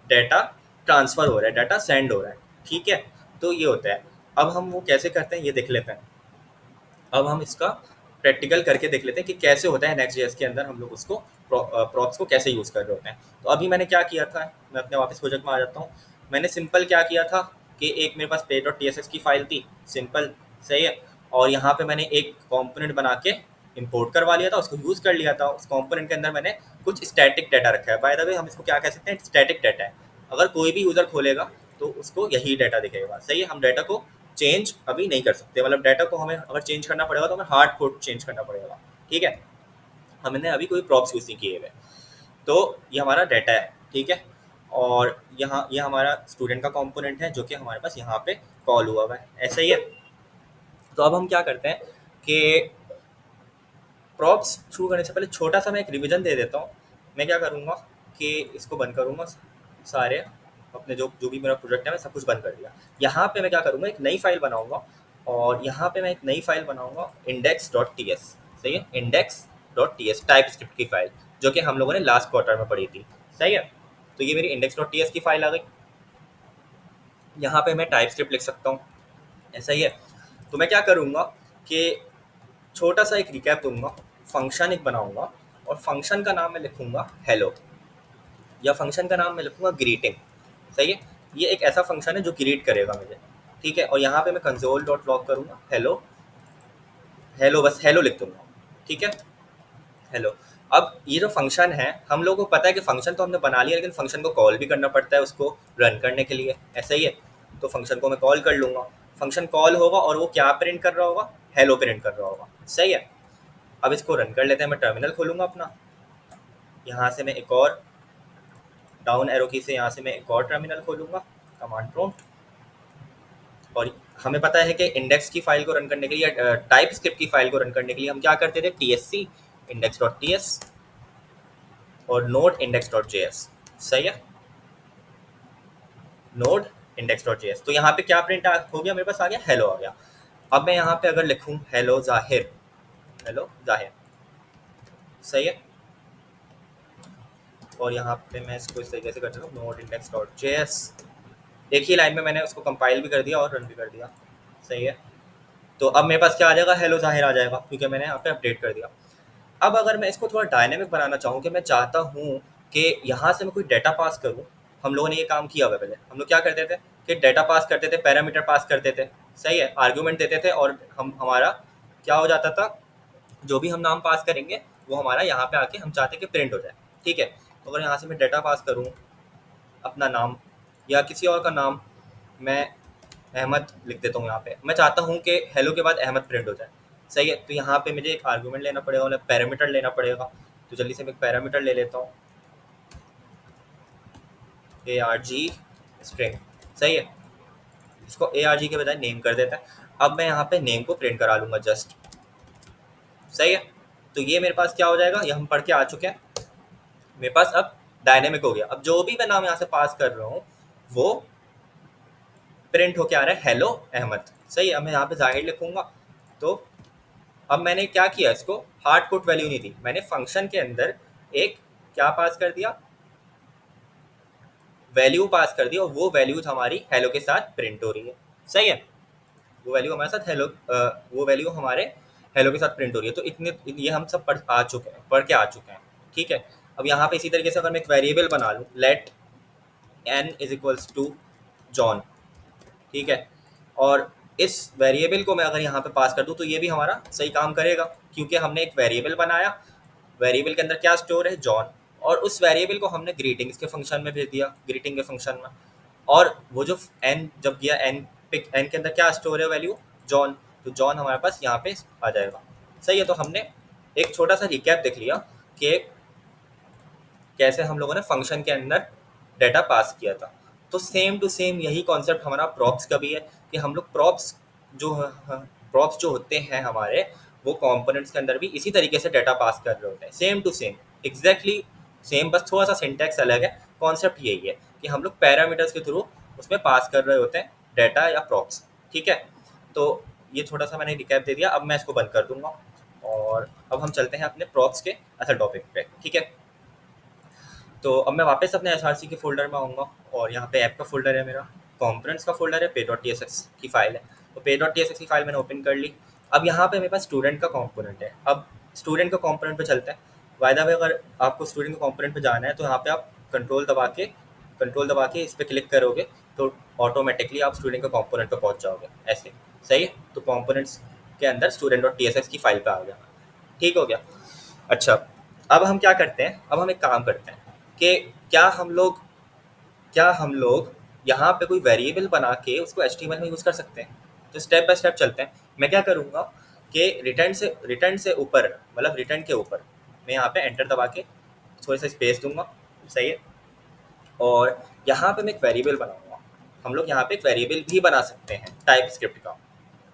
डाटा ट्रांसफ़र हो रहा है, डाटा सेंड हो रहा है, ठीक है। तो ये होता है। अब हम वो कैसे करते हैं ये देख लेते हैं। अब हम इसका प्रैक्टिकल करके देख लेते हैं कि कैसे होता है नेक्स्ट.जेएस के अंदर, हम लोग उसको प्रॉप्स को कैसे यूज़ कर रहे होते हैं। तो अभी मैंने क्या किया था, मैं अपने वापस प्रोजेक्ट में आ जाता हूँ। मैंने सिंपल क्या किया था कि एक मेरे पास page.tsx की फाइल थी, सिंपल, सही है, और यहाँ पे मैंने एक कंपोनेंट बना के इंपोर्ट करवा लिया था, उसको यूज़ कर लिया था। उस कंपोनेंट के अंदर मैंने कुछ स्टैटिक डाटा रखा है, बाय द वे हम इसको क्या कह सकते हैं, स्टैटिक डाटा है। अगर कोई भी यूज़र खोलेगा तो उसको यही डाटा दिखेगा, सही है। हम डाटा को चेंज अभी नहीं कर सकते, मतलब डाटा को हमें अगर चेंज करना पड़ेगा तो हमें हार्ड कोड चेंज करना पड़ेगा, ठीक है। हमने अभी कोई प्रॉप्स यूज़ नहीं किए हुए। तो ये हमारा डाटा है, ठीक है, और यहाँ ये हमारा स्टूडेंट का कंपोनेंट है जो कि हमारे पास यहाँ पे कॉल हुआ हुआ है, ऐसा ही है। तो अब हम क्या करते हैं कि प्रॉप्स शुरू करने से पहले छोटा सा मैं एक रिवीजन दे देता हूँ। मैं क्या करूँगा कि इसको बंद करूँगा, सारे अपने जो जो भी मेरा प्रोजेक्ट है मैं सब कुछ बंद कर दिया। यहाँ पे मैं क्या करूँगा, एक नई फाइल बनाऊँगा, और यहाँ पे मैं एक नई फाइल बनाऊँगा index.ts, सही है, index.ts टाइप स्क्रिप्ट की फाइल, जो कि हम लोगों ने लास्ट क्वार्टर में पढ़ी थी, सही है। तो ये मेरी index.ts की फाइल आ गई। यहाँ पे मैं टाइप स्क्रिप्ट लिख सकता हूँ, ऐसा ही है। तो मैं क्या करूँगा कि छोटा सा एक रिकैप दूंगा, फंक्शन एक बनाऊंगा, और फंक्शन का नाम मैं लिखूंगा हेलो, या फंक्शन का नाम मैं लिखूंगा ग्रीटिंग, सही है। ये एक ऐसा फंक्शन है जो ग्रीट करेगा मुझे, ठीक है। और यहाँ पे मैं कंसोल डॉट लॉग करूँगा हेलो, हेलो बस हेलो लिख दूंगा, ठीक है, हेलो। अब ये जो फंक्शन है, हम लोगों को पता है कि फंक्शन तो हमने बना लिया, लेकिन फंक्शन को कॉल भी करना पड़ता है उसको रन करने के लिए, ऐसा ही है। तो फंक्शन को मैं कॉल कर लूँगा, फंक्शन कॉल होगा और वो क्या प्रिंट कर रहा होगा, हेलो प्रिंट कर रहा होगा, सही है। अब इसको रन कर लेते हैं। मैं टर्मिनल खोलूँगा अपना, यहाँ से मैं एक और डाउन एरो की से यहाँ से मैं एक और टर्मिनल खोलूँगा, कमांड प्रॉम्प्ट। और हमें पता है कि इंडेक्स की फाइल को रन करने के लिए, टाइप स्क्रिप्ट की फाइल को रन करने के लिए हम क्या करते थे, TSC index.ts और नोड index.js, सही है, नोड index.js। तो यहाँ पे क्या प्रिंट हो गया, मेरे पास आ गया हेलो आ गया। अब मैं यहाँ पे अगर लिखूँ हेलो जाहिर, हेलो जाहिर, सही है, और यहाँ पे मैं इसको इस तरीके से कर देता हूँ नोड index.js। एक ही लाइन में मैंने उसको कंपाइल भी कर दिया और रन भी कर दिया, सही है। तो अब मेरे पास क्या आ जाएगा, हेलो जाहिर आ जाएगा, क्योंकि मैंने यहाँ पे अपडेट कर दिया। अब अगर मैं इसको थोड़ा डायनेमिक बनाना चाहूँ कि मैं चाहता हूँ कि यहाँ से मैं कोई डाटा पास करूँ, हम लोगों ने ये काम किया हुआ है। पहले हम लोग क्या करते थे कि डाटा पास करते थे, पैरामीटर पास करते थे, सही है, आर्ग्यूमेंट देते थे, और हम हमारा क्या हो जाता था, जो भी हम नाम पास करेंगे वो हमारा यहाँ पे आके हम चाहते कि प्रिंट हो जाए, ठीक है। तो अगर यहाँ से मैं डाटा पास करूँ, अपना नाम या किसी और का नाम, मैं अहमद लिख देता हूँ यहाँ पे, मैं चाहता हूँ कि हेलो के बाद अहमद प्रिंट हो जाए, सही है। तो यहाँ पे मुझे एक आर्गूमेंट लेना पड़ेगा, उन्हें पैरामीटर लेना पड़ेगा। तो जल्दी से मैं एक पैरामीटर ले लेता हूँ, ARG स्ट्रिंग, सही है। इसको ARG के बजाय नेम कर देता है। अब मैं यहाँ पे नेम को प्रिंट करा लूँगा जस्ट, सही है। तो ये मेरे पास क्या हो जाएगा, ये हम पढ़ के आ चुके हैं, मेरे पास अब डायनेमिक हो गया। अब जो भी मैं नाम यहाँ से पास कर रहा हूँ वो प्रिंट होके आ रहा है हेलो अहमद, सही है। अब मैं यहाँ पे जाहिर लिखूंगा। तो अब मैंने क्या किया, इसको हार्ड कोड वैल्यू नहीं दी, मैंने फंक्शन के अंदर एक क्या पास कर दिया, वैल्यू पास कर दी, और वो वैल्यूज हमारी हेलो के साथ प्रिंट हो रही है, सही है। वो वैल्यू हमारे साथ हेलो, वो वैल्यू हमारे हेलो के साथ प्रिंट हो रही है। तो इतने ये हम सब पढ़ के आ चुके हैं, ठीक है। अब यहाँ पे इसी तरीके से अगर मैं एक वेरिएबल बना लूँ, let n is equals to John, ठीक है। और इस वेरिएबल को मैं अगर यहाँ पे पास कर दूँ तो ये भी हमारा सही काम करेगा, क्योंकि हमने एक वेरिएबल बनाया, वेरिएबल के अंदर क्या स्टोर है, जॉन, और उस वेरिएबल को हमने ग्रीटिंग्स के फंक्शन में भेज दिया, ग्रीटिंग के फंक्शन में। और वो जो एन जब गया, एन पिक एन के अंदर क्या स्टोर है वैल्यू, जॉन, तो जॉन हमारे पास यहाँ पे आ जाएगा, सही है। तो हमने एक छोटा सा रिकैप देख लिया कि कैसे हम लोगों ने फंक्शन के अंदर डाटा पास किया था। तो सेम टू सेम यही कॉन्सेप्ट हमारा प्रॉप्स का भी है, कि हम लोग प्रॉप्स जो होते हैं हमारे, वो कंपोनेंट्स के अंदर भी इसी तरीके से डाटा पास कर रहे होते हैं, same to same, exactly same, बस थोड़ा सा सिंटैक्स अलग है। कॉन्सेप्ट यही है कि हम लोग पैरामीटर्स के थ्रू उसमें पास कर रहे होते हैं डाटा या प्रॉप्स, ठीक है। तो ये थोड़ा सा मैंने रिकैप दे दिया, अब मैं इसको बंद कर दूंगा और अब हम चलते हैं अपने प्रॉप्स के असल टॉपिक पे, ठीक है। तो अब मैं वापस अपने एसआरसी के फोल्डर में आऊँगा, और यहाँ पे ऐप का फोल्डर है मेरा, कंपोनेंट्स का फोल्डर है, pay.tsx की फाइल है। तो pay.tsx की फाइल मैंने ओपन कर ली। अब यहाँ पे मेरे पास स्टूडेंट का कंपोनेंट है। अब स्टूडेंट का कंपोनेंट पे चलते हैं। बाय द वे, अगर आपको स्टूडेंट का कंपोनेंट पे जाना है तो यहाँ पे आप कंट्रोल दबा के इस पर क्लिक करोगे तो ऑटोमेटिकली आप स्टूडेंट का कंपोनेंट पे पहुँच जाओगे, ऐसे, सही है। तो कंपोनेंट्स के अंदर student.tsx की फाइल पे आ गया, ठीक हो गया। अच्छा, अब हम क्या करते हैं, अब हम एक काम करते हैं कि क्या हम लोग यहाँ पे कोई वेरिएबल बना के उसको HTML में यूज़ कर सकते हैं। तो स्टेप बाय स्टेप चलते हैं। मैं क्या करूँगा कि रिटर्न से ऊपर, मतलब रिटर्न के ऊपर मैं यहाँ पे एंटर दबा के थोड़ा सा स्पेस दूंगा, सही है। और यहाँ पे मैं एक वेरिएबल बनाऊंगा। हम लोग यहाँ पे एक वेरिएबल भी बना सकते हैं टाइप स्क्रिप्ट का,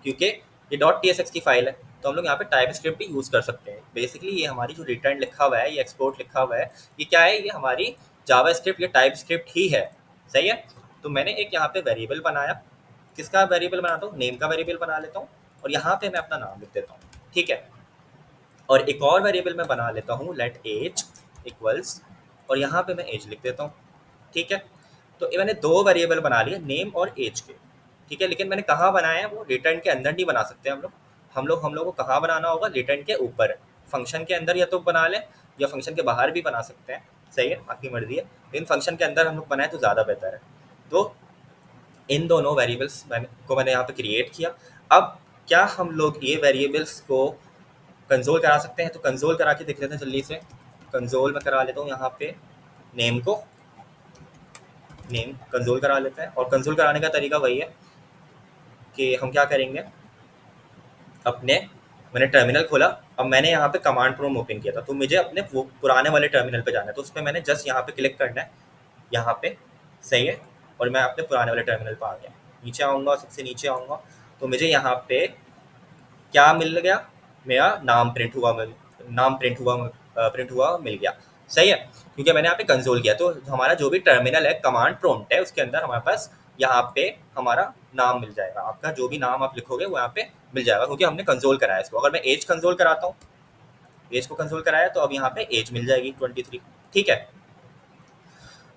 क्योंकि ये .tsx की फाइल है, तो हम लोग यहाँ पे टाइप स्क्रिप्ट भी यूज़ कर सकते हैं। बेसिकली ये हमारी जो रिटर्न लिखा हुआ है, ये एक्सपोर्ट लिखा हुआ है, ये क्या है, ये हमारी जावा स्क्रिप्ट, ये टाइप स्क्रिप्ट ही है, सही है। तो मैंने एक यहाँ पे वेरिएबल बनाया, किसका वेरिएबल बनाता हूँ, नेम का वेरिएबल बना लेता हूँ, और यहाँ पे मैं अपना नाम लिख देता हूँ, ठीक है। और एक और वेरिएबल मैं बना लेता हूँ, लेट एज इक्वल्स, और यहाँ पे मैं एज लिख देता हूँ, ठीक है। तो ये मैंने दो वेरिएबल बना लिए, नेम और एज के, ठीक है। लेकिन मैंने कहाँ बनाया है, वो रिटर्न के अंदर नहीं बना सकते हम लोग को कहाँ बनाना होगा, रिटर्न के ऊपर, फंक्शन के अंदर या तो बना लें या फंक्शन के बाहर भी बना सकते हैं, सही है, आपकी मर्जी है। लेकिन फंक्शन के अंदर हम लोग बनाए तो ज़्यादा बेहतर है। तो इन दोनों वेरिएबल्स मैंने यहाँ पे क्रिएट किया। अब क्या हम लोग ये वेरिएबल्स को कंसोल करा सकते हैं, तो कंसोल करा के देख लेते हैं जल्दी से। कंसोल में करा लेता हूँ यहाँ पे नेम को, नेम कंसोल करा लेते हैं। और कंसोल कराने का तरीका वही है कि हम क्या करेंगे, अपने मैंने टर्मिनल खोला, अब मैंने यहाँ पे कमांड प्रोम ओपन किया था, तो मुझे अपने वो पुराने वाले टर्मिनल पे जाना है, तो उसमें मैंने जस्ट यहाँ पे क्लिक करना है, यहाँ पे, सही है। और मैं अपने पुराने वाले टर्मिनल पे आ गया, नीचे आऊँगा, सबसे नीचे आऊँगा, तो मुझे यहाँ पे क्या मिल गया, मेरा नाम प्रिंट हुआ मिल गया, सही है, क्योंकि मैंने यहाँ पे कंसोल किया। तो हमारा जो भी टर्मिनल है, कमांड प्रॉम्प्ट है, उसके अंदर हमारे पास यहाँ पे हमारा नाम मिल जाएगा, आपका जो भी नाम आप लिखोगे वो यहाँ पे मिल जाएगा, क्योंकि हमने कंसोल कराया इसको। अगर मैं एज कंसोल कराता हूँ, एज को कंसोल कराया, तो अब यहाँ पे एज मिल जाएगी 23, ठीक है।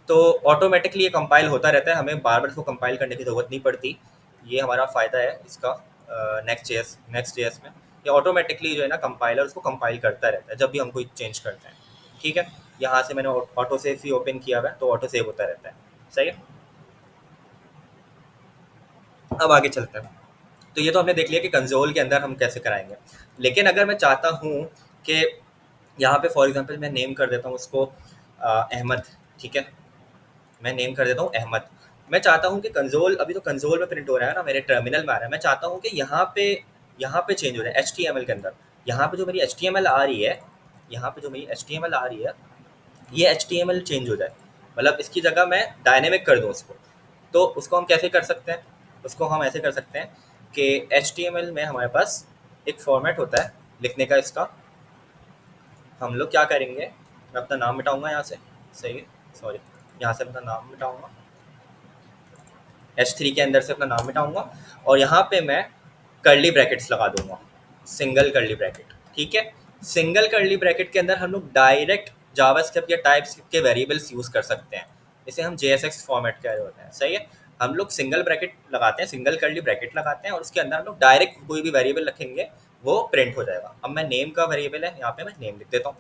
तो ऑटोमेटिकली ये कंपाइल होता रहता है, हमें बार बार इसको कंपाइल करने की ज़रूरत नहीं पड़ती। ये हमारा फ़ायदा है इसका नेक्स्ट जेएस में, ये ऑटोमेटिकली जो है ना कंपाइलर उसको कंपाइल करता रहता है जब भी हम कोई चेंज करते हैं, ठीक है। यहाँ से मैंने ऑटो सेव ही ओपन किया हुआ है, तो ऑटो सेव होता रहता है, सही है। अब आगे चलते हैं। तो ये तो हमने देख लिया कि कंसोल के अंदर हम कैसे कराएंगे। लेकिन अगर मैं चाहता हूँ कि यहाँ पे फॉर एग्जांपल मैं नेम कर देता हूँ उसको अहमद, ठीक है, मैं नेम कर देता हूँ अहमद। मैं चाहता हूँ कि कंसोल, अभी तो कंसोल में प्रिंट हो रहा है ना, मेरे टर्मिनल में आ रहा है, मैं चाहता हूँ कि यहाँ पे चेंज हो जाए HTML के अंदर। यहाँ पे जो मेरी HTML आ रही है, यहाँ पे जो मेरी HTML आ रही है, ये HTML चेंज हो जाए, मतलब इसकी जगह मैं डायनेमिक कर दूँ उसको। तो उसको हम कैसे कर सकते हैं, उसको हम ऐसे कर सकते हैं कि HTML में हमारे पास एक फॉर्मेट होता है लिखने का। इसका हम लोग क्या करेंगे, मैं अपना नाम मिटाऊंगा यहाँ से, सही है, सॉरी, यहाँ से अपना नाम मिटाऊंगा, H3 के अंदर से अपना नाम मिटाऊंगा और यहाँ पे मैं कर्ली ब्रैकेट्स लगा दूंगा, सिंगल कर्ली ब्रैकेट। ठीक है, सिंगल कर्ली ब्रैकेट के अंदर हम लोग डायरेक्ट जावास्क्रिप्ट या टाइपस्क्रिप्ट के वेरिएबल्स यूज़ कर सकते हैं। इसे हम JSX फॉर्मेट कह रहे होते हैं, सही है। हम लोग सिंगल ब्रैकेट लगाते हैं, सिंगल कर्ली ब्रैकेट लगाते हैं और उसके अंदर हम लोग डायरेक्ट कोई भी वेरिएबल रखेंगे वो प्रिंट हो जाएगा। अब मैं नेम का वेरिएबल है, यहाँ पे मैं नेम लिख देता हूँ।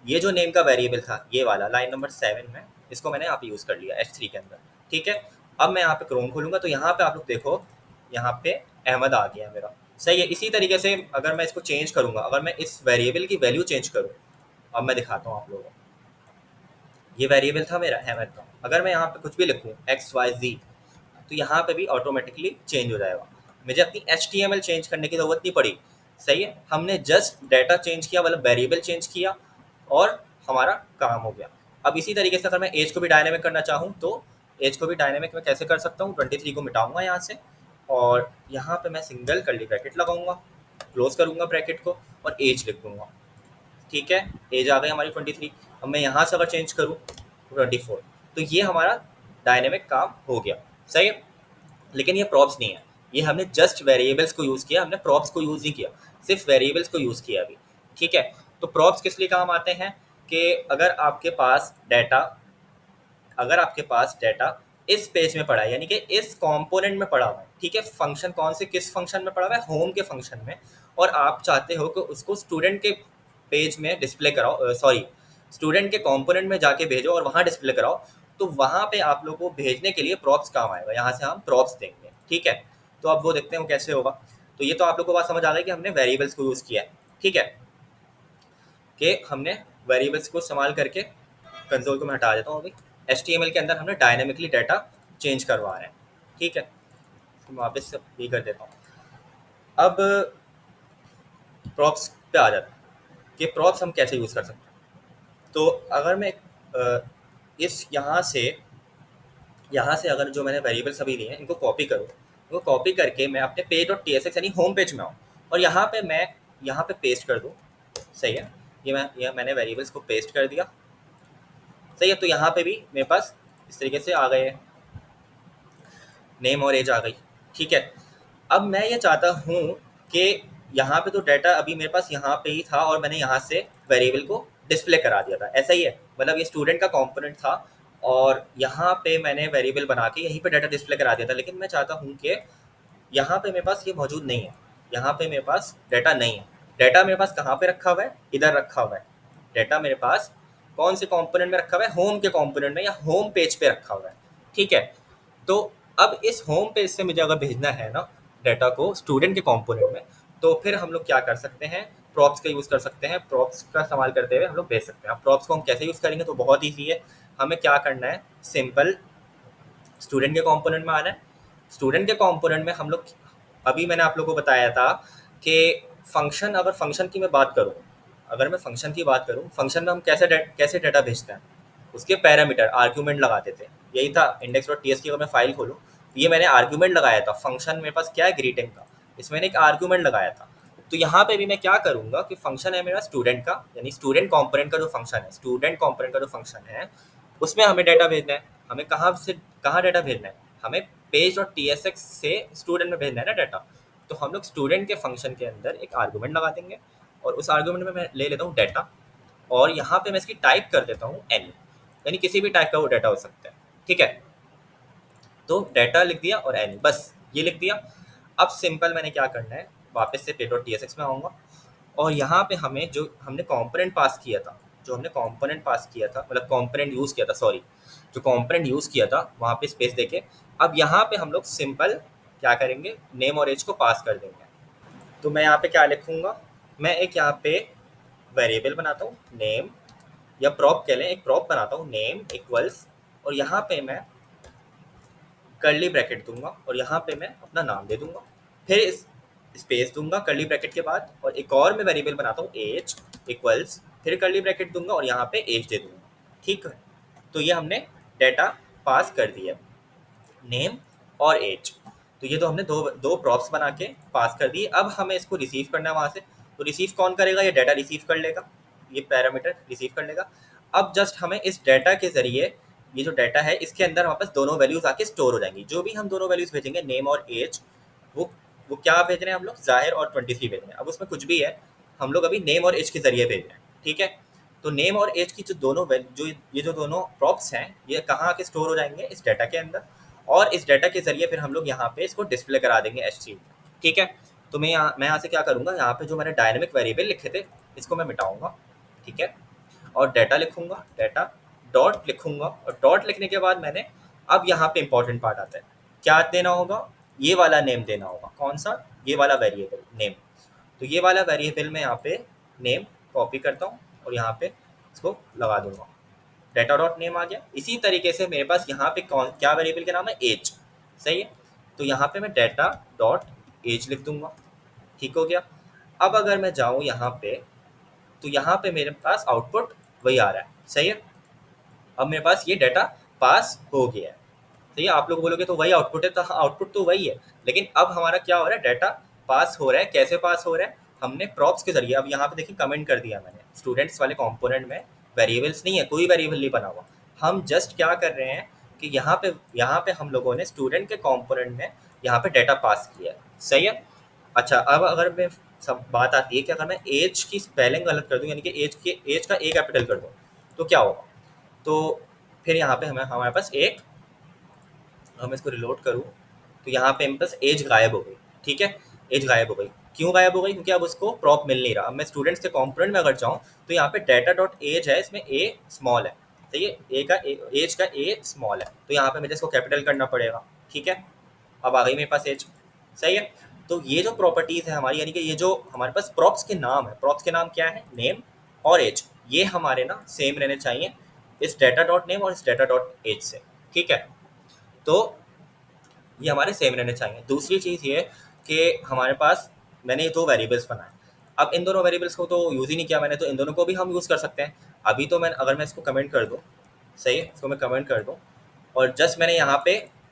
ये जो नेम का वेरिएबल था, ये वाला लाइन नंबर 7 में, इसको मैंने यहाँ पे यूज़ कर लिया H3 के अंदर। ठीक है, अब मैं यहाँ पे क्रोम खोलूंगा तो यहाँ पे आप लोग देखो, यहाँ पे अहमद आ गया मेरा, सही है। इसी तरीके से अगर मैं इसको चेंज करूँगा, अगर मैं इस वेरिएबल की वैल्यू चेंज करूँ, अब मैं दिखाता हूँ आप लोगों को। ये वेरिएबल था मेरा अहमद का, अगर मैं यहाँ पे कुछ भी लिखूँ XYZ, तो यहाँ पे भी ऑटोमेटिकली चेंज हो जाएगा। मुझे अपनी HTML चेंज करने की ज़रूरत नहीं पड़ी, सही है। हमने जस्ट डाटा चेंज किया, मतलब वेरिएबल चेंज किया और हमारा काम हो गया। अब इसी तरीके से अगर मैं एज को भी डायनेमिक करना चाहूँ तो एज को भी डायनेमिक मैं कैसे कर सकता हूँ, 23 को मिटाऊंगा यहाँ से और यहाँ पे मैं सिंगल कर्ली ब्रैकेट लगाऊंगा, क्लोज करूँगा ब्रैकेट को और एज लिख दूंगा। ठीक है, एज आ गई हमारी 23। अब मैं यहाँ से अगर चेंज करूँ 24, तो ये हमारा डायनेमिक काम हो गया, सही है। लेकिन ये प्रॉप्स नहीं है, ये हमने जस्ट वेरिएबल्स को यूज़ किया, हमने प्रॉप्स को यूज़ नहीं किया, सिर्फ वेरिएबल्स को यूज़ किया अभी। ठीक है, तो प्रॉप्स किस लिए काम आते हैं कि अगर आपके पास डाटा, अगर आपके पास डाटा इस पेज में पड़ा है, यानी कि इस कंपोनेंट में पड़ा हुआ है, ठीक है, फंक्शन कौन से, किस फंक्शन में पड़ा हुआ है, होम के फंक्शन में, और आप चाहते हो कि उसको स्टूडेंट के पेज में डिस्प्ले कराओ, सॉरी, स्टूडेंट के कंपोनेंट में जाके भेजो और वहाँ डिस्प्ले कराओ, तो वहाँ पे आप लोगों को भेजने के लिए प्रॉप्स काम आएगा, यहाँ से हम प्रॉप्स देंगे। ठीक है, तो अब वो देखते हैं वो कैसे होगा। तो ये तो आप लोग को बात समझ आ गई कि हमने वेरिएबल्स को यूज़ किया है। ठीक है, कि हमने वेरिएबल्स को इस्तेमाल करके, कंसोल को मैं हटा देता हूँ अभी, HTML के अंदर हमने डायनेमिकली डाटा चेंज करवा रहे हैं। ठीक है, तो मैं वापस से ये कर देता हूँ। अब प्रॉप्स पे आ जाता है कि प्रॉप्स हम कैसे यूज़ कर सकते हैं। तो अगर मैं इस यहाँ से अगर जो मैंने वेरिएबल्स अभी लिए हैं इनको कॉपी करूँ, इनको कॉपी करके मैं अपने पेज डॉट TSX यानी होम पेज में आऊँ और यहाँ पे मैं यहाँ पे पेस्ट कर दूँ, सही है। ये मैंने वेरिएबल्स को पेस्ट कर दिया, सही है। तो यहाँ पे भी मेरे पास इस तरीके से आ गए, नेम और एज आ गई। ठीक है, अब मैं ये चाहता हूँ कि यहाँ पे तो डाटा अभी मेरे पास यहाँ पे ही था और मैंने यहाँ से वेरिएबल को डिस्प्ले करा दिया था, ऐसा ही है, मतलब ये स्टूडेंट का कंपोनेंट था और यहाँ पे मैंने वेरिएबल बना के यहीं पे डाटा डिस्प्ले करा दिया था। लेकिन मैं चाहता हूँ कि यहाँ पे मेरे पास ये मौजूद नहीं है, यहाँ पे मेरे पास डाटा नहीं है। डाटा मेरे पास कहाँ पे रखा हुआ है, इधर रखा हुआ है। डाटा मेरे पास कौन से कंपोनेंट में रखा हुआ है, होम के कंपोनेंट में या होम पेज पे रखा हुआ है। ठीक है, तो अब इस होम पेज से मुझे अगर भेजना है ना डाटा को स्टूडेंट के कंपोनेंट में, तो फिर हम लोग क्या कर सकते हैं, प्रॉप्स का यूज़ कर सकते हैं। प्रॉप्स का इस्तेमाल करते हुए हम लोग भेज सकते हैं। अब प्रॉप्स को हम कैसे यूज़ करेंगे, तो बहुत ईजी है। हमें क्या करना है, सिंपल स्टूडेंट के कंपोनेंट में आना है। स्टूडेंट के कंपोनेंट में हम लोग, अभी मैंने आप लोगों को बताया था कि फंक्शन, अगर फंक्शन की मैं बात करूँ, अगर मैं फंक्शन की बात करूँ, फंक्शन में हम कैसे डाटा भेजते हैं, उसके पैरामीटर आर्ग्यूमेंट लगाते थे। यही था index.ts की। अगर मैं फाइल खोलूँ, ये मैंने आर्ग्यूमेंट लगाया था। फंक्शन मेरे पास क्या है, ग्रीटिंग का, इसमें मैंने एक आर्ग्यूमेंट लगाया था। तो यहाँ पे भी मैं क्या करूँगा कि फंक्शन है मेरा स्टूडेंट का, यानी स्टूडेंट कंपोनेंट का जो फंक्शन है, स्टूडेंट कंपोनेंट का जो फंक्शन है, उसमें हमें डाटा भेजना है। हमें कहाँ डाटा भेजना है, हमें पेज और TSX से स्टूडेंट में भेजना है ना डाटा। तो हम लोग स्टूडेंट के फंक्शन के अंदर एक आर्गूमेंट लगा देंगे और उस आर्गूमेंट में मैं ले लेता हूँ डाटा, और यहाँ पे मैं इसकी टाइप कर देता हूँ एन, यानी किसी भी टाइप का वो डाटा हो सकता है। ठीक है, तो डाटा लिख दिया और एन, बस ये लिख दिया। अब सिंपल मैंने क्या करना है, वापस से पेज डॉट TSX में आऊँगा और यहाँ पे हमें जो हमने कंपोनेंट पास किया था, मतलब कंपोनेंट यूज़ किया था, सॉरी, जो कंपोनेंट यूज़ किया था वहाँ पे स्पेस देके, अब यहाँ पे हम लोग सिंपल क्या करेंगे, नेम और एज को पास कर देंगे। तो मैं यहाँ पे क्या लिखूँगा, मैं एक यहाँ पे वेरिएबल बनाता हूँ नेम, या प्रॉप कह लें, एक प्रॉप बनाता हूँ नेम इक्वल्स, और यहाँ पे मैं कर्ली ब्रैकेट दूंगा और यहाँ पे मैं अपना नाम दे दूंगा, फिर इस स्पेस दूंगा कर्ली ब्रैकेट के बाद, और एक और मैं वेरिएबल बनाता हूँ एज इक्वल्स, फिर कर्ली ब्रैकेट दूंगा और यहाँ पे एज दे दूंगा। ठीक है, तो ये हमने डाटा पास कर दिया। नेम और एज। तो ये तो हमने दो दो प्रॉप्स बना के पास कर दिए। अब हमें इसको रिसीव करना है वहाँ से। तो रिसीव कौन करेगा? ये डाटा रिसीव कर लेगा, ये पैरामीटर रिसीव कर लेगा। अब जस्ट हमें इस डाटा के ज़रिए, ये जो डाटा है इसके अंदर हमारे पास दोनों वैल्यूज़ आके स्टोर हो जाएंगी। जो भी हम दोनों वैल्यूज़ भेजेंगे, नेम और एज, वो वो क्या भेज रहे हैं हम लोग? ज़ाहिर और 23 भेज रहे हैं। अब उसमें कुछ भी है, हम लोग अभी नेम और एज के ज़रिए भेज रहे हैं, ठीक है। तो नेम और एज की जो दोनों जो ये जो दोनों प्रॉप्स हैं, ये कहाँ आके स्टोर हो जाएंगे? इस डाटा के अंदर। और इस डाटा के ज़रिए फिर हम लोग यहाँ पे इसको डिस्प्ले करा देंगे एचटीएमएल में, ठीक है। तो मैं यहाँ से क्या करूँगा, यहाँ पे जो मैंने डायनेमिक वेरिएबल लिखे थे इसको मैं मिटाऊंगा, ठीक है। और डाटा लिखूंगा, डाटा डॉट लिखूंगा, और डॉट लिखने के बाद मैंने, अब यहाँ पे इंपॉर्टेंट पार्ट आता है, क्या देना होगा? ये वाला नेम देना होगा। कौन सा? ये वाला वेरिएबल नेम। तो ये वाला वेरिएबल मैं यहाँ पे नेम कॉपी करता हूँ और यहाँ पे इसको लगा दूंगा, डाटा डॉट नेम आ गया। इसी तरीके से मेरे पास यहाँ पे कौन क्या वेरिएबल का नाम है? एज, सही है। तो यहाँ पे मैं डाटा डॉट एज लिख दूंगा, ठीक हो गया। अब अगर मैं जाऊँ यहाँ पे, तो यहाँ पे मेरे पास आउटपुट वही आ रहा है, सही है। अब मेरे पास ये डाटा पास हो गया है, सही है। आप लोग बोलोगे तो वही आउटपुट है, तो आउटपुट तो वही है, लेकिन अब हमारा क्या हो रहा है? डाटा पास हो रहा है। कैसे पास हो रहा है? हमने प्रॉप्स के जरिए। अब यहाँ पे देखिए कमेंट कर दिया मैंने, स्टूडेंट्स वाले कंपोनेंट में वेरिएबल्स नहीं है, कोई वेरिएबल नहीं बना हुआ। हम जस्ट क्या कर रहे हैं कि यहाँ पे हम लोगों ने स्टूडेंट के कंपोनेंट में यहाँ पे डाटा पास किया है, सही है। अच्छा, अब अगर मैं, सब बात आती है कि अगर मैं एज की स्पेलिंग गलत कर दूँ, यानी कि एज का ए कैपिटल कर दूँ, तो क्या होगा? तो फिर यहाँ पे हमारे पास एक, मैं इसको रिलोड करूँ तो यहाँ पे मेरे पास एज गायब हो गई, ठीक है। एज गायब हो गई, क्यों गायब हो गई? क्योंकि अब उसको प्रॉप मिल नहीं रहा। अब मैं स्टूडेंट्स के कंपोनेंट में अगर जाऊँ तो यहाँ पे डाटा डॉट एज है, इसमें ए स्मॉल है, सही है। एज का ए स्मॉल है, तो यहाँ पे मुझे इसको कैपिटल करना पड़ेगा, ठीक है। अब आ गई मेरे पास एज, सही है। तो ये जो प्रॉपर्टीज़ है हमारी, यानी कि ये जो हमारे पास प्रॉप्स के नाम है, प्रॉप्स के नाम क्या है? नेम और एज। ये हमारे ना सेम रहने चाहिए इस डाटा डॉट नेम और इस डाटा डॉट एज से, ठीक है। तो ये हमारे सेम रहने चाहिए। दूसरी चीज़ ये कि हमारे पास, मैंने ये दो वेरिएबल्स बनाए। अब इन दोनों वेरिएबल्स को तो यूज़ ही नहीं किया मैंने, तो इन दोनों को भी हम यूज़ कर सकते हैं। अभी तो मैं, अगर मैं इसको कमेंट कर दूँ, सही है, इसको मैं कमेंट कर दूँ और जस्ट मैंने यहाँ पे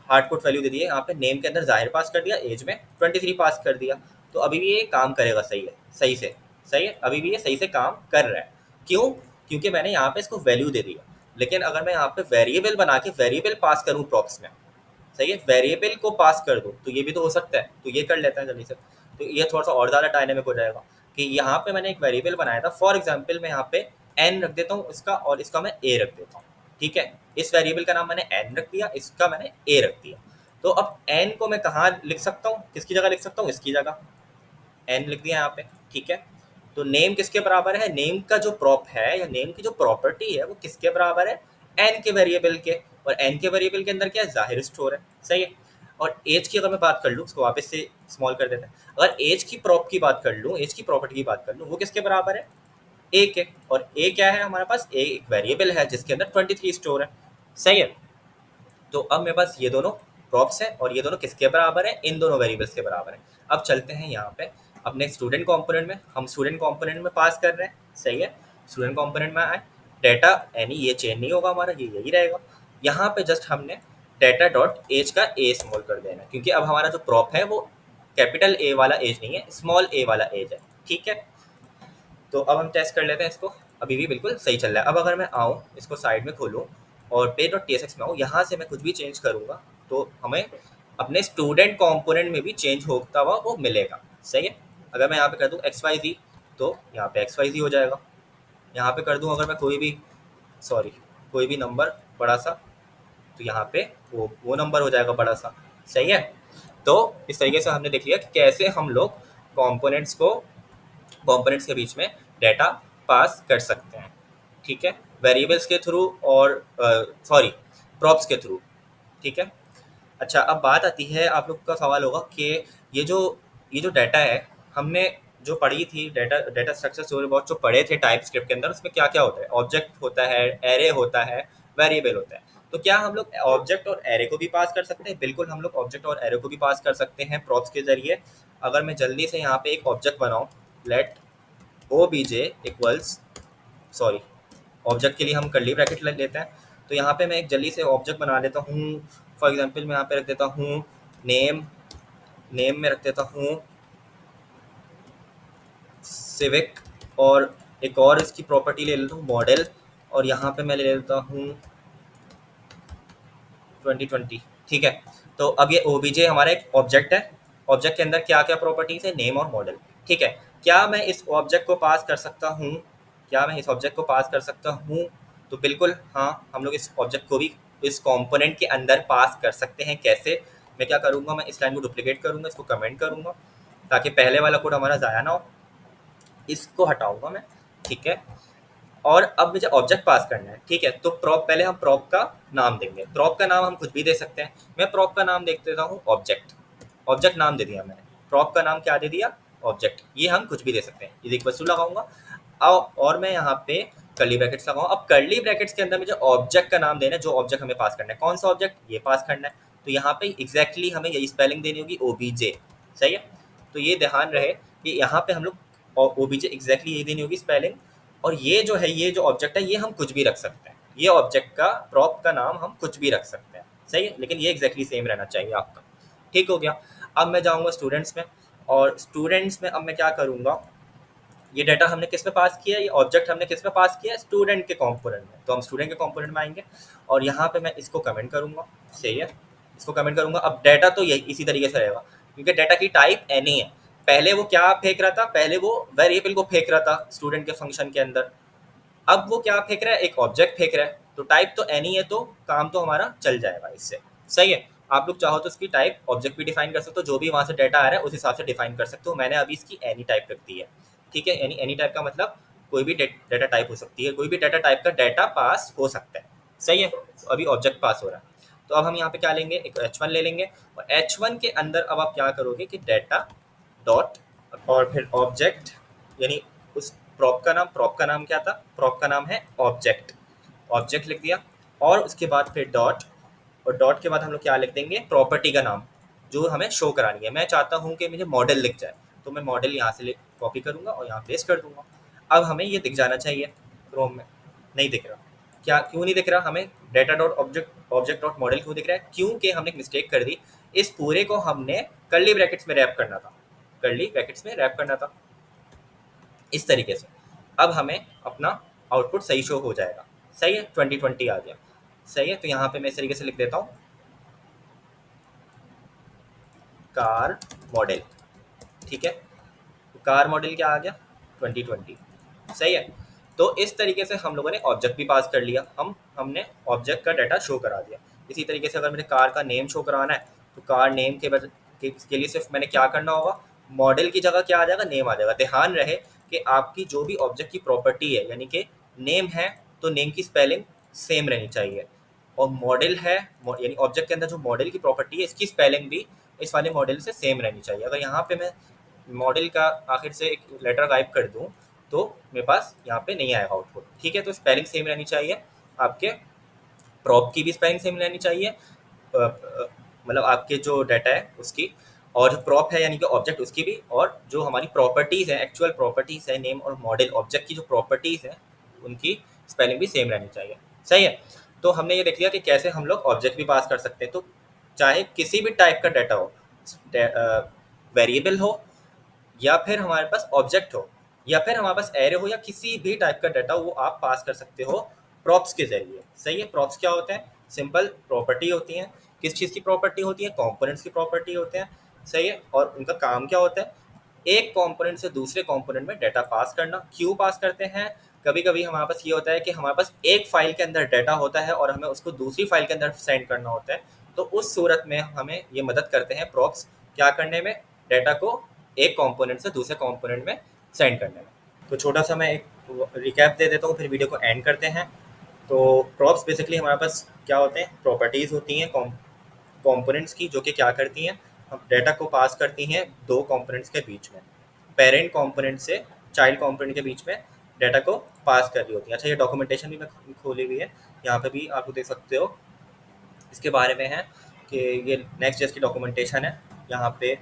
हार्ड कोड वैल्यू दे दी है। यहाँ पे नेम के अंदर ज़ाहिर पास कर दिया, एज में 23 पास कर दिया, तो अभी भी ये काम करेगा, सही है, सही से, सही है। अभी भी ये सही से काम कर रहा है। क्यों? क्योंकि मैंने यहाँ पे इसको वैल्यू दे दिया। लेकिन अगर मैं यहाँ पे वेरिएबल बना के वेरिएबल पास करूँ प्रॉप्स में, सही है, वेरिएबल को पास कर दो, तो ये भी तो हो सकता है। तो ये कर लेते हैं जल्दी से। तो ये थोड़ा सा और ज़्यादा डायनेमिक हो जाएगा कि यहाँ पे मैंने एक वेरिएबल बनाया था। फॉर एग्जांपल मैं यहाँ पे एन रख देता हूँ इसका, और इसका मैं ए रख देता हूँ, ठीक है। इस वेरिएबल का नाम मैंने एन रख दिया, इसका मैंने ए रख दिया। तो अब एन को मैं कहाँ लिख सकता हूँ? किसकी जगह लिख सकता हूँ? इसकी जगह एन लिख दिया यहाँ पे, ठीक है। तो नेम किसके बराबर है? नेम का जो प्रॉप है या नेम की जो प्रॉपर्टी है वो किसके बराबर है? एन के वेरिएबल के। और एन के वेरिएबल के अंदर क्या है? ज़ाहिर स्टोर है, सही है। और एज की अगर मैं बात कर लूँ, उसको वापस से स्मॉल कर देते हैं। अगर एज की प्रॉप की बात कर लूँ, एज की प्रॉपर्टी की बात कर लूँ, वो किसके बराबर है? ए के। और ए क्या है हमारे पास? ए एक वेरिएबल है जिसके अंदर 23 स्टोर है, सही है। तो अब मेरे पास ये दोनों प्रॉप्स हैं और ये दोनों किसके बराबर है? इन दोनों वेरिएबल्स के बराबर है। अब चलते हैं यहाँ पे अपने स्टूडेंट कंपोनेंट में। हम स्टूडेंट कंपोनेंट में पास कर रहे हैं, सही है। स्टूडेंट कंपोनेंट में आए, डाटा यानी ये चेंज नहीं होगा हमारा, ये यही रहेगा। यहाँ पे जस्ट हमने डाटा डॉट एज का ए स्मॉल कर देना है, क्योंकि अब हमारा जो प्रॉप है वो कैपिटल ए वाला एज नहीं है, स्मॉल ए वाला एज है, ठीक है। तो अब हम टेस्ट कर लेते हैं इसको। अभी भी बिल्कुल सही चल रहा है। अब अगर मैं आऊँ, इसको साइड में खोलूँ और पे डॉट टी एस एक्स में आऊँ, यहाँ से मैं कुछ भी चेंज करूँगा तो हमें अपने स्टूडेंट कंपोनेंट में भी चेंज होता हुआ वो मिलेगा, सही है। अगर मैं यहाँ पे कर दूँ एक्स वाई जी, तो यहाँ पे एक्स वाई जी हो जाएगा। यहाँ पे कर दूँ अगर मैं कोई भी नंबर बड़ा सा, तो यहाँ पे वो नंबर हो जाएगा बड़ा सा, सही है। तो इस तरीके से हमने देख लिया कि कैसे हम लोग कंपोनेंट्स कंपोनेंट्स के बीच में डाटा पास कर सकते हैं, ठीक है, वेरिएबल्स के थ्रू और प्रॉप्स के थ्रू, ठीक है। अच्छा, अब बात आती है, आप लोग का सवाल होगा कि ये जो डाटा है, हमने जो पढ़ी थी डाटा स्ट्रक्चर स्टोरी बहुत जो पढ़े थे टाइप स्क्रिप्ट के अंदर, उसमें क्या क्या होता है? ऑब्जेक्ट होता है, एरे होता है, वेरिएबल होता है। तो क्या हम लोग ऑब्जेक्ट और एरे को भी पास कर सकते हैं? बिल्कुल, हम लोग ऑब्जेक्ट और एरे को भी पास कर सकते हैं प्रॉप्स के जरिए। अगर मैं जल्दी से यहाँ पे एक ऑब्जेक्ट बनाऊँ, लेट obj इक्वल्स, ऑब्जेक्ट के लिए हम कर्ली ब्रैकेट लेते हैं। तो यहाँ पे मैं एक जल्दी से ऑब्जेक्ट बना लेता हूँ फॉर एग्जांपल मैं यहाँ पे रख देता हूँ नेम, नेम में रख देता हूँ सिविक, और एक और इसकी प्रॉपर्टी ले लेता हूँ मॉडल, और यहाँ पे मैं ले लेता हूँ 2020। ठीक है, तो अब ये ओबीजे हमारा एक ऑब्जेक्ट है। ऑब्जेक्ट के अंदर क्या क्या प्रॉपर्टीज है, नेम और मॉडल। ठीक है, क्या मैं इस ऑब्जेक्ट को पास कर सकता हूँ, क्या मैं इस ऑब्जेक्ट को पास कर सकता हूँ? तो बिल्कुल हाँ, हम लोग इस ऑब्जेक्ट को भी इस कंपोनेंट के अंदर पास कर सकते हैं। कैसे? मैं क्या करूँगा, मैं इस लाइन को डुप्लीकेट करूँगा, इसको कमेंट करूँगा ताकि पहले वाला कोड हमारा ज़ाया ना हो, इसको हटाऊंगा मैं। ठीक है, और अब मुझे ऑब्जेक्ट पास करना है। ठीक है, तो प्रॉप, पहले हम प्रॉप का नाम देंगे। प्रॉप का नाम हम कुछ भी दे सकते हैं। मैं प्रॉप का नाम देख देता हूँ ऑब्जेक्ट। ऑब्जेक्ट नाम दे दिया मैंने, प्रॉप का नाम क्या दे दिया, ऑब्जेक्ट। ये हम कुछ भी दे सकते हैं। ये इक्वल टू लगाऊंगा और मैं यहाँ पे कर्ली ब्रैकेट्स लगाऊंगा। अब कर्ली ब्रैकेट्स के अंदर मुझे ऑब्जेक्ट का नाम देना है, जो ऑब्जेक्ट हमें पास करना है। कौन सा ऑब्जेक्ट? ये पास करना है। तो यहाँ पे एग्जैक्टली हमें यही स्पेलिंग देनी होगी, ओबीजे। सही है, तो ये ध्यान रहे कि यहाँ पे हम लोग ओबीजे एग्जैक्टली यही देनी होगी स्पेलिंग। और ये जो है, ये जो ऑब्जेक्ट है, ये हम कुछ भी रख सकते हैं। ये ऑब्जेक्ट का प्रॉप का नाम हम कुछ भी रख सकते हैं। सही है, लेकिन ये एग्जैक्टली सेम रहना चाहिए आपका। ठीक हो गया। अब मैं जाऊंगा स्टूडेंट्स में, और स्टूडेंट्स में अब मैं क्या करूंगा, ये डाटा हमने किस में पास किया, ये ऑब्जेक्ट हमने किस में पास किया, स्टूडेंट के कंपोनेंट में। तो हम स्टूडेंट के कंपोनेंट में आएंगे और यहाँ पे मैं इसको कमेंट करूंगा। सही है, इसको कमेंट करूंगा। अब डाटा तो यही इसी तरीके से रहेगा, क्योंकि डाटा की टाइप एनी है। पहले वो क्या फेंक रहा था, पहले वो वेरिएबल को फेंक रहा था स्टूडेंट के फंक्शन के अंदर। अब वो क्या फेंक रहा है, एक ऑब्जेक्ट फेंक रहा है। तो टाइप तो एनी है, तो काम तो हमारा चल जाएगा इससे। सही है, आप लोग चाहो तो इसकी टाइप ऑब्जेक्ट भी डिफाइन कर सकते हो, जो भी वहां से डाटा आ रहा है उस हिसाब से डिफाइन कर सकते हो। मैंने अभी इसकी एनी टाइप रख दी है। ठीक है, एनी टाइप का मतलब कोई भी डाटा टाइप हो सकती है, कोई भी डाटा टाइप का डाटा पास हो सकता है। सही है, तो अभी ऑब्जेक्ट पास हो रहा है। तो अब हम यहाँ पे क्या लेंगे, एक H1 ले लेंगे, और H1 के अंदर अब आप क्या करोगे कि डाटा डॉट और फिर ऑब्जेक्ट, यानी उस प्रॉप का नाम क्या था, प्रॉप का नाम है ऑब्जेक्ट। ऑब्जेक्ट लिख दिया, और उसके बाद फिर डॉट, और डॉट के बाद हम लोग क्या लिख देंगे, प्रॉपर्टी का नाम जो हमें शो करानी है। मैं चाहता हूँ कि मुझे मॉडल लिख जाए, तो मैं मॉडल यहाँ से कॉपी करूँगा और यहाँ पेस्ट कर दूंगा। अब हमें ये दिख जाना चाहिए क्रोम में। नहीं दिख रहा, क्या, क्यों नहीं दिख रहा हमें? Data dot object, object dot model क्यों दिख रहा है? क्योंकि हमने एक मिस्टेक कर दी। इस पूरे को हमने कर्ली ब्रैकेट्स में रैप करना था, कर्ली ब्रैकेट्स में रैप करना था इस तरीके से। अब हमें अपना आउटपुट सही शो हो जाएगा। सही है, 2020 आ गया। सही है, तो यहाँ पे मैं इस तरीके से लिख देता हूँ कार मॉडल। ठीक है, तो कार मॉडल क्या आ गया, 2020। सही है, तो इस तरीके से हम लोगों ने ऑब्जेक्ट भी पास कर लिया, हमने ऑब्जेक्ट का डाटा शो करा दिया। इसी तरीके से अगर मुझे कार का नेम शो कराना है, तो कार नेम के लिए सिर्फ मैंने क्या करना होगा, मॉडल की जगह क्या आ जाएगा, नेम आ जाएगा। ध्यान रहे कि आपकी जो भी ऑब्जेक्ट की प्रॉपर्टी है, यानी कि नेम है, तो नेम की स्पेलिंग सेम रहनी चाहिए। और मॉडल है, यानी ऑब्जेक्ट के अंदर जो मॉडल की प्रॉपर्टी है, इसकी स्पेलिंग भी इस वाले मॉडल से सेम रहनी चाहिए। अगर यहाँ पे मैं मॉडल का आखिर से एक लेटर गायब कर दूँ, तो मेरे पास यहाँ पे नहीं आएगा आउटपुट। ठीक है, तो स्पेलिंग सेम रहनी चाहिए आपके, प्रॉप की भी स्पेलिंग सेम रहनी चाहिए, मतलब आपके जो डाटा है उसकी, और जो प्रॉप है यानी कि ऑब्जेक्ट उसकी भी, और जो हमारी प्रॉपर्टीज़ है, एक्चुअल प्रॉपर्टीज़ है, नेम और मॉडल ऑब्जेक्ट की जो प्रॉपर्टीज़ है, उनकी स्पेलिंग भी सेम रहनी चाहिए। सही है, तो हमने ये देख लिया कि कैसे हम लोग ऑब्जेक्ट भी पास कर सकते हैं। तो चाहे किसी भी टाइप का डाटा हो, वेरिएबल हो, या फिर हमारे पास ऑब्जेक्ट हो, या फिर हमारे पास एरे हो, या किसी भी टाइप का डाटा, वो आप पास कर सकते हो प्रॉप्स के जरिए। सही है, प्रॉप्स क्या होते हैं, सिंपल प्रॉपर्टी होती हैं। किस चीज़ की प्रॉपर्टी होती है, कंपोनेंट्स की प्रॉपर्टी होते हैं। सही है, और उनका काम क्या होता है, एक कंपोनेंट से दूसरे कंपोनेंट में डाटा पास करना। क्यों पास करते हैं, कभी कभी हमारे पास ये होता है कि हमारे पास एक फाइल के अंदर डाटा होता है और हमें उसको दूसरी फाइल के अंदर सेंड करना होता है। तो उस सूरत में हमें ये मदद करते हैं प्रॉप्स, क्या करने में, डाटा को एक कंपोनेंट से दूसरे कंपोनेंट में सेंड करने में। तो छोटा सा मैं एक रिकैप दे देता हूँ, फिर वीडियो को एंड करते हैं। तो प्रॉप्स बेसिकली हमारे पास क्या होते हैं, प्रॉपर्टीज़ होती हैं कंपोनेंट्स की, जो कि क्या करती हैं, हम डाटा को पास करती हैं दो कंपोनेंट्स के बीच में, पेरेंट कंपोनेंट से चाइल्ड कंपोनेंट के बीच में डाटा को पास कर रही होती है। अच्छा, ये डॉक्यूमेंटेशन भी मैं खोली हुई है, यहाँ पे भी आप देख सकते हो। इसके बारे में है कि ये नेक्स्ट जेस की डॉक्यूमेंटेशन है। यहाँ पे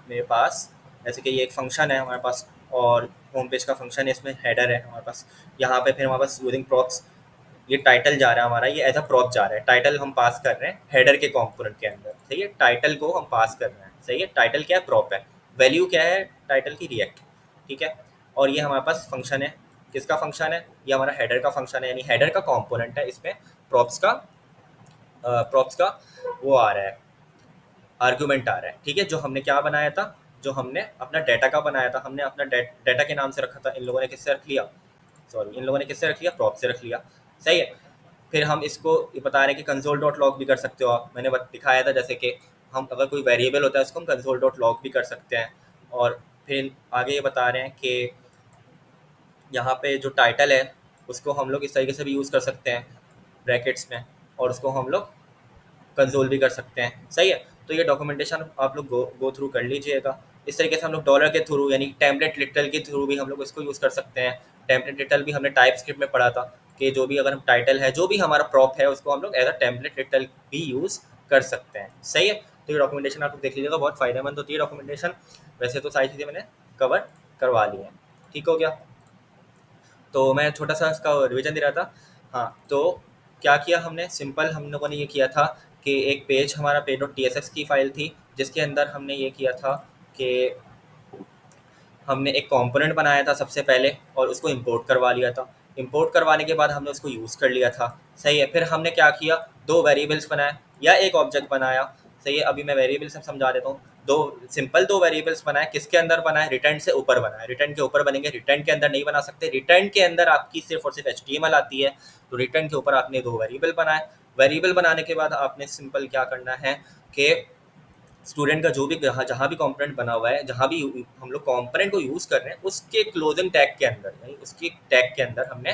मेरे पास जैसे कि ये एक फंक्शन है हमारे पास, और होम पेज का फंक्शन है, इसमें हेडर है हमारे पास। यहाँ पे फिर हमारे पास यूजिंग प्रॉप्स ये टाइटल जा रहा है हमारा, ये एज अ प्रॉप जा रहा है, टाइटल हम पास कर रहे हैं हेडर के कंपोनेंट के अंदर, सही है, टाइटल को हम पास कर रहे हैं, सही है, टाइटल क्या है, प्रॉप है, वैल्यू क्या है टाइटल की, रिएक्ट, ठीक है। और ये हमारे पास फंक्शन है, किसका फंक्शन है, ये हमारा हेडर का फंक्शन है, यानी हेडर का कंपोनेंट है, इसमें प्रॉप्स का प्रॉप्स का वो आ रहा है, आर्गुमेंट आ रहा है, ठीक है, जो हमने क्या बनाया था, जो हमने अपना डाटा का बनाया था, हमने अपना डाटा के नाम से रखा था, इन लोगों ने किससे रख लिया, सॉरी इन लोगों ने किससे रख लिया, प्रॉप से रख लिया, सही है। फिर हम इसको ये बता रहे हैं कि कंसोल डॉट लॉग भी कर सकते हो आप, मैंने दिखाया था, जैसे कि हम अगर कोई वेरिएबल होता है उसको हम कंसोल डॉट लॉग भी कर सकते हैं। और फिर आगे ये बता रहे हैं कि यहाँ पे जो टाइटल है उसको हम लोग इस तरीके से भी यूज़ कर सकते हैं ब्रैकेट्स में, और उसको हम लोग कंसोल भी कर सकते हैं, सही है। तो ये डॉक्यूमेंटेशन आप लोग गो थ्रू कर लीजिएगा। इस तरीके से हम लोग डॉलर के थ्रू यानी टेम्पलेट लिटल के थ्रू भी हम लोग इसको यूज़ कर सकते हैं। टेम्पलेट लिटल भी हमने टाइप स्क्रिप्ट में पढ़ा था कि जो भी अगर हम टाइटल है, जो भी हमारा प्रॉप है, उसको हम लोग एज अ टेम्पलेट लिटल भी यूज़ कर सकते हैं, सही है। तो ये डॉक्यूमेंटेशन आप लोग देख लीजिएगा, बहुत फ़ायदेमंद होती है डॉक्यूमेंटेशन। वैसे तो सारी चीज़ें मैंने कवर करवा ली हैं, ठीक हो गया। तो मैं छोटा सा इसका रिवीजन दे रहा था। हाँ, तो क्या किया हमने, सिंपल हम लोगों ने ये किया था कि एक पेज हमारा page dot T S x की फ़ाइल थी, जिसके अंदर हमने ये किया था कि हमने एक कंपोनेंट बनाया था सबसे पहले और उसको इंपोर्ट करवा लिया था। इंपोर्ट करवाने के बाद हमने उसको यूज़ कर लिया था, सही है। फिर हमने क्या किया, दो वेरिएबल्स बनाए या एक ऑब्जेक्ट बनाया, सही है। अभी मैं वेरिएबल से समझा देता हूँ। दो वेरिएबल्स बनाए, किसके अंदर बनाए, रिटर्न से ऊपर बनाए, रिटर्न के ऊपर बनेंगे, रिटर्न के अंदर नहीं बना सकते, रिटर्न के अंदर आपकी सिर्फ और सिर्फ HTML आती है। तो रिटर्न के ऊपर आपने दो वेरिएबल बनाए। वेरिएबल बनाने के बाद आपने सिंपल क्या करना है कि स्टूडेंट का जो भी जहाँ भी कंपोनेंट बना हुआ है, जहाँ भी हम लोग कंपोनेंट को यूज़ कर रहे हैं, उसके क्लोजिंग टैग के अंदर यानी उसके टैग के अंदर हमने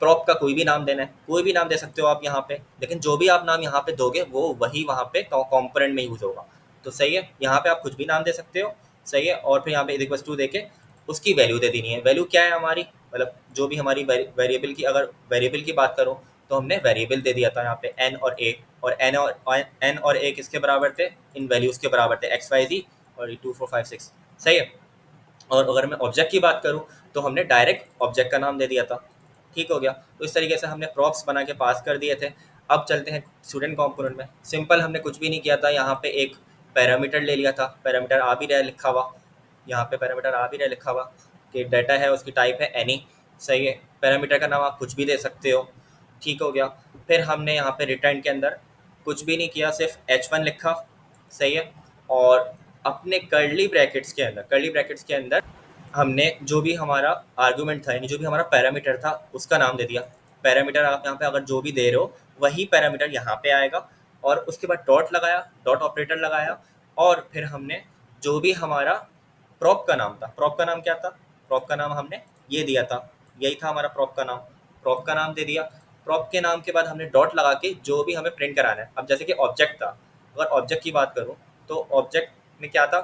प्रॉप का कोई भी नाम देना है। कोई भी नाम दे सकते हो आप यहाँ पे, लेकिन जो भी आप नाम यहाँ पे दोगे वो वही वहाँ पे कंपोनेंट में यूज़ होगा। तो सही है, यहाँ पे आप कुछ भी नाम दे सकते हो, सही है। और फिर यहाँ पे इक्वल्स टू दे के उसकी वैल्यू दे देनी है। वैल्यू क्या है हमारी, मतलब जो भी हमारी वेरिएबल की, अगर वेरिएबल की बात करूँ तो हमने वेरिएबल दे दिया था यहाँ पे एन और ए, और एन और ए किसके बराबर थे, इन वैल्यूज़ के बराबर थे, एक्स वाई जी और 2 4 5 6, सही है। और अगर मैं ऑब्जेक्ट की बात करूँ तो हमने डायरेक्ट ऑब्जेक्ट का नाम दे दिया था, ठीक हो गया। तो इस तरीके से हमने प्रॉप्स बना के पास कर दिए थे। अब चलते हैं स्टूडेंट कंपोनेंट में। सिंपल हमने कुछ भी नहीं किया था, यहाँ पे एक पैरामीटर ले लिया था, पैरामीटर आ भी रहा लिखा हुआ, यहाँ पे पैरामीटर आ भी रहा लिखा हुआ कि डाटा है उसकी टाइप है एनी, सही है। पैरामीटर का नाम आप कुछ भी दे सकते हो, ठीक हो गया। फिर हमने यहाँ पे रिटर्न के अंदर कुछ भी नहीं किया, सिर्फ H1 लिखा, सही है। और अपने कर्ली ब्रैकेट्स के अंदर हमने जो भी हमारा आर्गुमेंट था यानी जो भी हमारा पैरामीटर था उसका नाम दे दिया। पैरामीटर आप यहाँ पे अगर जो भी दे रहे हो वही पैरामीटर यहाँ पे आएगा। और उसके बाद डॉट लगाया, डॉट ऑपरेटर लगाया, और फिर हमने जो भी हमारा प्रॉप का नाम था, प्रॉप का नाम क्या था, प्रॉप का नाम हमने ये दिया था, यही था हमारा प्रॉप का नाम, प्रॉप का नाम दे दिया। प्रॉप के नाम के बाद हमने डॉट लगा के जो भी हमें प्रिंट कराना है, अब जैसे कि ऑब्जेक्ट था, अगर ऑब्जेक्ट की बात करूँ तो ऑब्जेक्ट में क्या था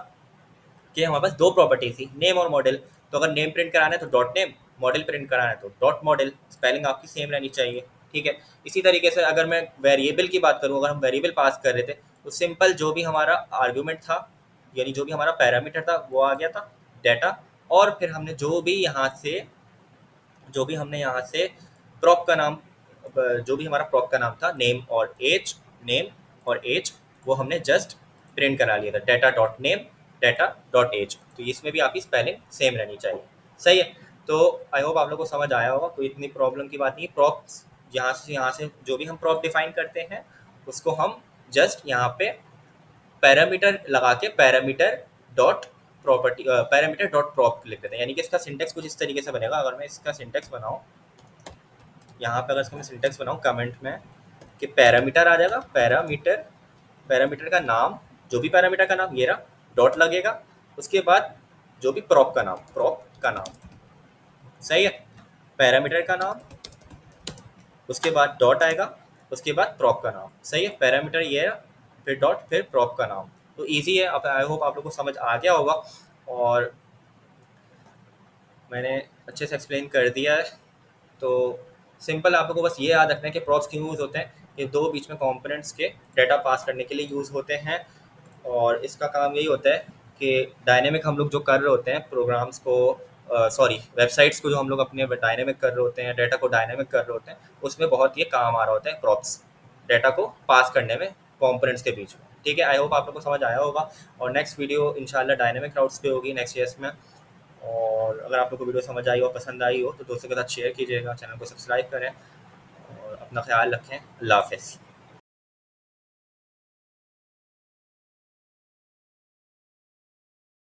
कि हमारे पास दो प्रॉपर्टी थी, नेम और मॉडल। तो अगर नेम प्रिंट कराना है तो डॉट नेम, मॉडल प्रिंट कराना है तो डॉट मॉडल, स्पेलिंग आपकी सेम रहनी चाहिए, ठीक है। इसी तरीके से अगर मैं वेरिएबल की बात करूँ, अगर हम वेरिएबल पास कर रहे थे तो सिंपल जो भी हमारा आर्ग्यूमेंट था यानी जो भी हमारा पैरामीटर था वो आ गया था डाटा। और फिर हमने जो भी हमने यहाँ से प्रॉप का नाम, जो भी हमारा प्रॉप का नाम था, नेम और एज, वो हमने जस्ट प्रिंट करा लिया था, data dot name, data dot age. तो इसमें भी आपकी स्पेलिंग सेम रहनी चाहिए, सही है। तो आई होप आप लोग को समझ आया होगा, कोई इतनी प्रॉब्लम की बात नहीं। प्रॉप्स यहाँ से जो भी हम प्रॉप डिफाइन करते हैं उसको हम जस्ट यहाँ पे पैरामीटर लगा के पैरामीटर डॉट प्रॉप लिख देते हैं। यानी कि इसका सिंटेक्स कुछ इस तरीके से बनेगा। अगर मैं इसका सिंटेक्स बनाऊँ यहाँ पे, अगर इसका मैं सिंटेक्स बनाऊँ कमेंट में, कि पैरामीटर आ जाएगा, पैरामीटर का नाम, जो भी पैरामीटर का नाम ये रहा, डॉट लगेगा, उसके बाद जो भी प्रॉप का नाम, सही है, पैरामीटर का नाम, उसके बाद डॉट आएगा, उसके बाद प्रॉप का नाम, सही है। पैरामीटर ये रहा, फिर डॉट, फिर प्रॉप का नाम। तो ईजी है, आई होप आप लोग को समझ आ गया होगा और मैंने अच्छे से एक्सप्लेन कर दिया है। तो सिंपल आप लोगों को बस ये याद रखना है कि प्रॉप्स क्यों यूज़ होते हैं। ये दो बीच में कंपोनेंट्स के डाटा पास करने के लिए यूज़ होते हैं, और इसका काम यही होता है कि डायनेमिक हम लोग जो कर रहे होते हैं प्रोग्राम्स को सॉरी वेबसाइट्स को जो हम लोग अपने डायनेमिक कर रहे होते हैं, डाटा को डायनेमिक कर रहे होते हैं, उसमें बहुत ये काम आ रहा होता है प्रॉप्स, डाटा को पास करने में कंपोनेंट्स के बीच में। ठीक है, आई होप आप लोग को समझ आया होगा। और नेक्स्ट वीडियो इंशाल्लाह डायनेमिक राउट्स पे होगी नेक्स्ट ईयर्स में। और अगर आप लोग को वीडियो समझ आई हो, पसंद आई हो, तो दोस्तों के साथ शेयर कीजिएगा, चैनल को सब्सक्राइब करें और अपना ख्याल रखें। अल्लाह हाफ़िज़।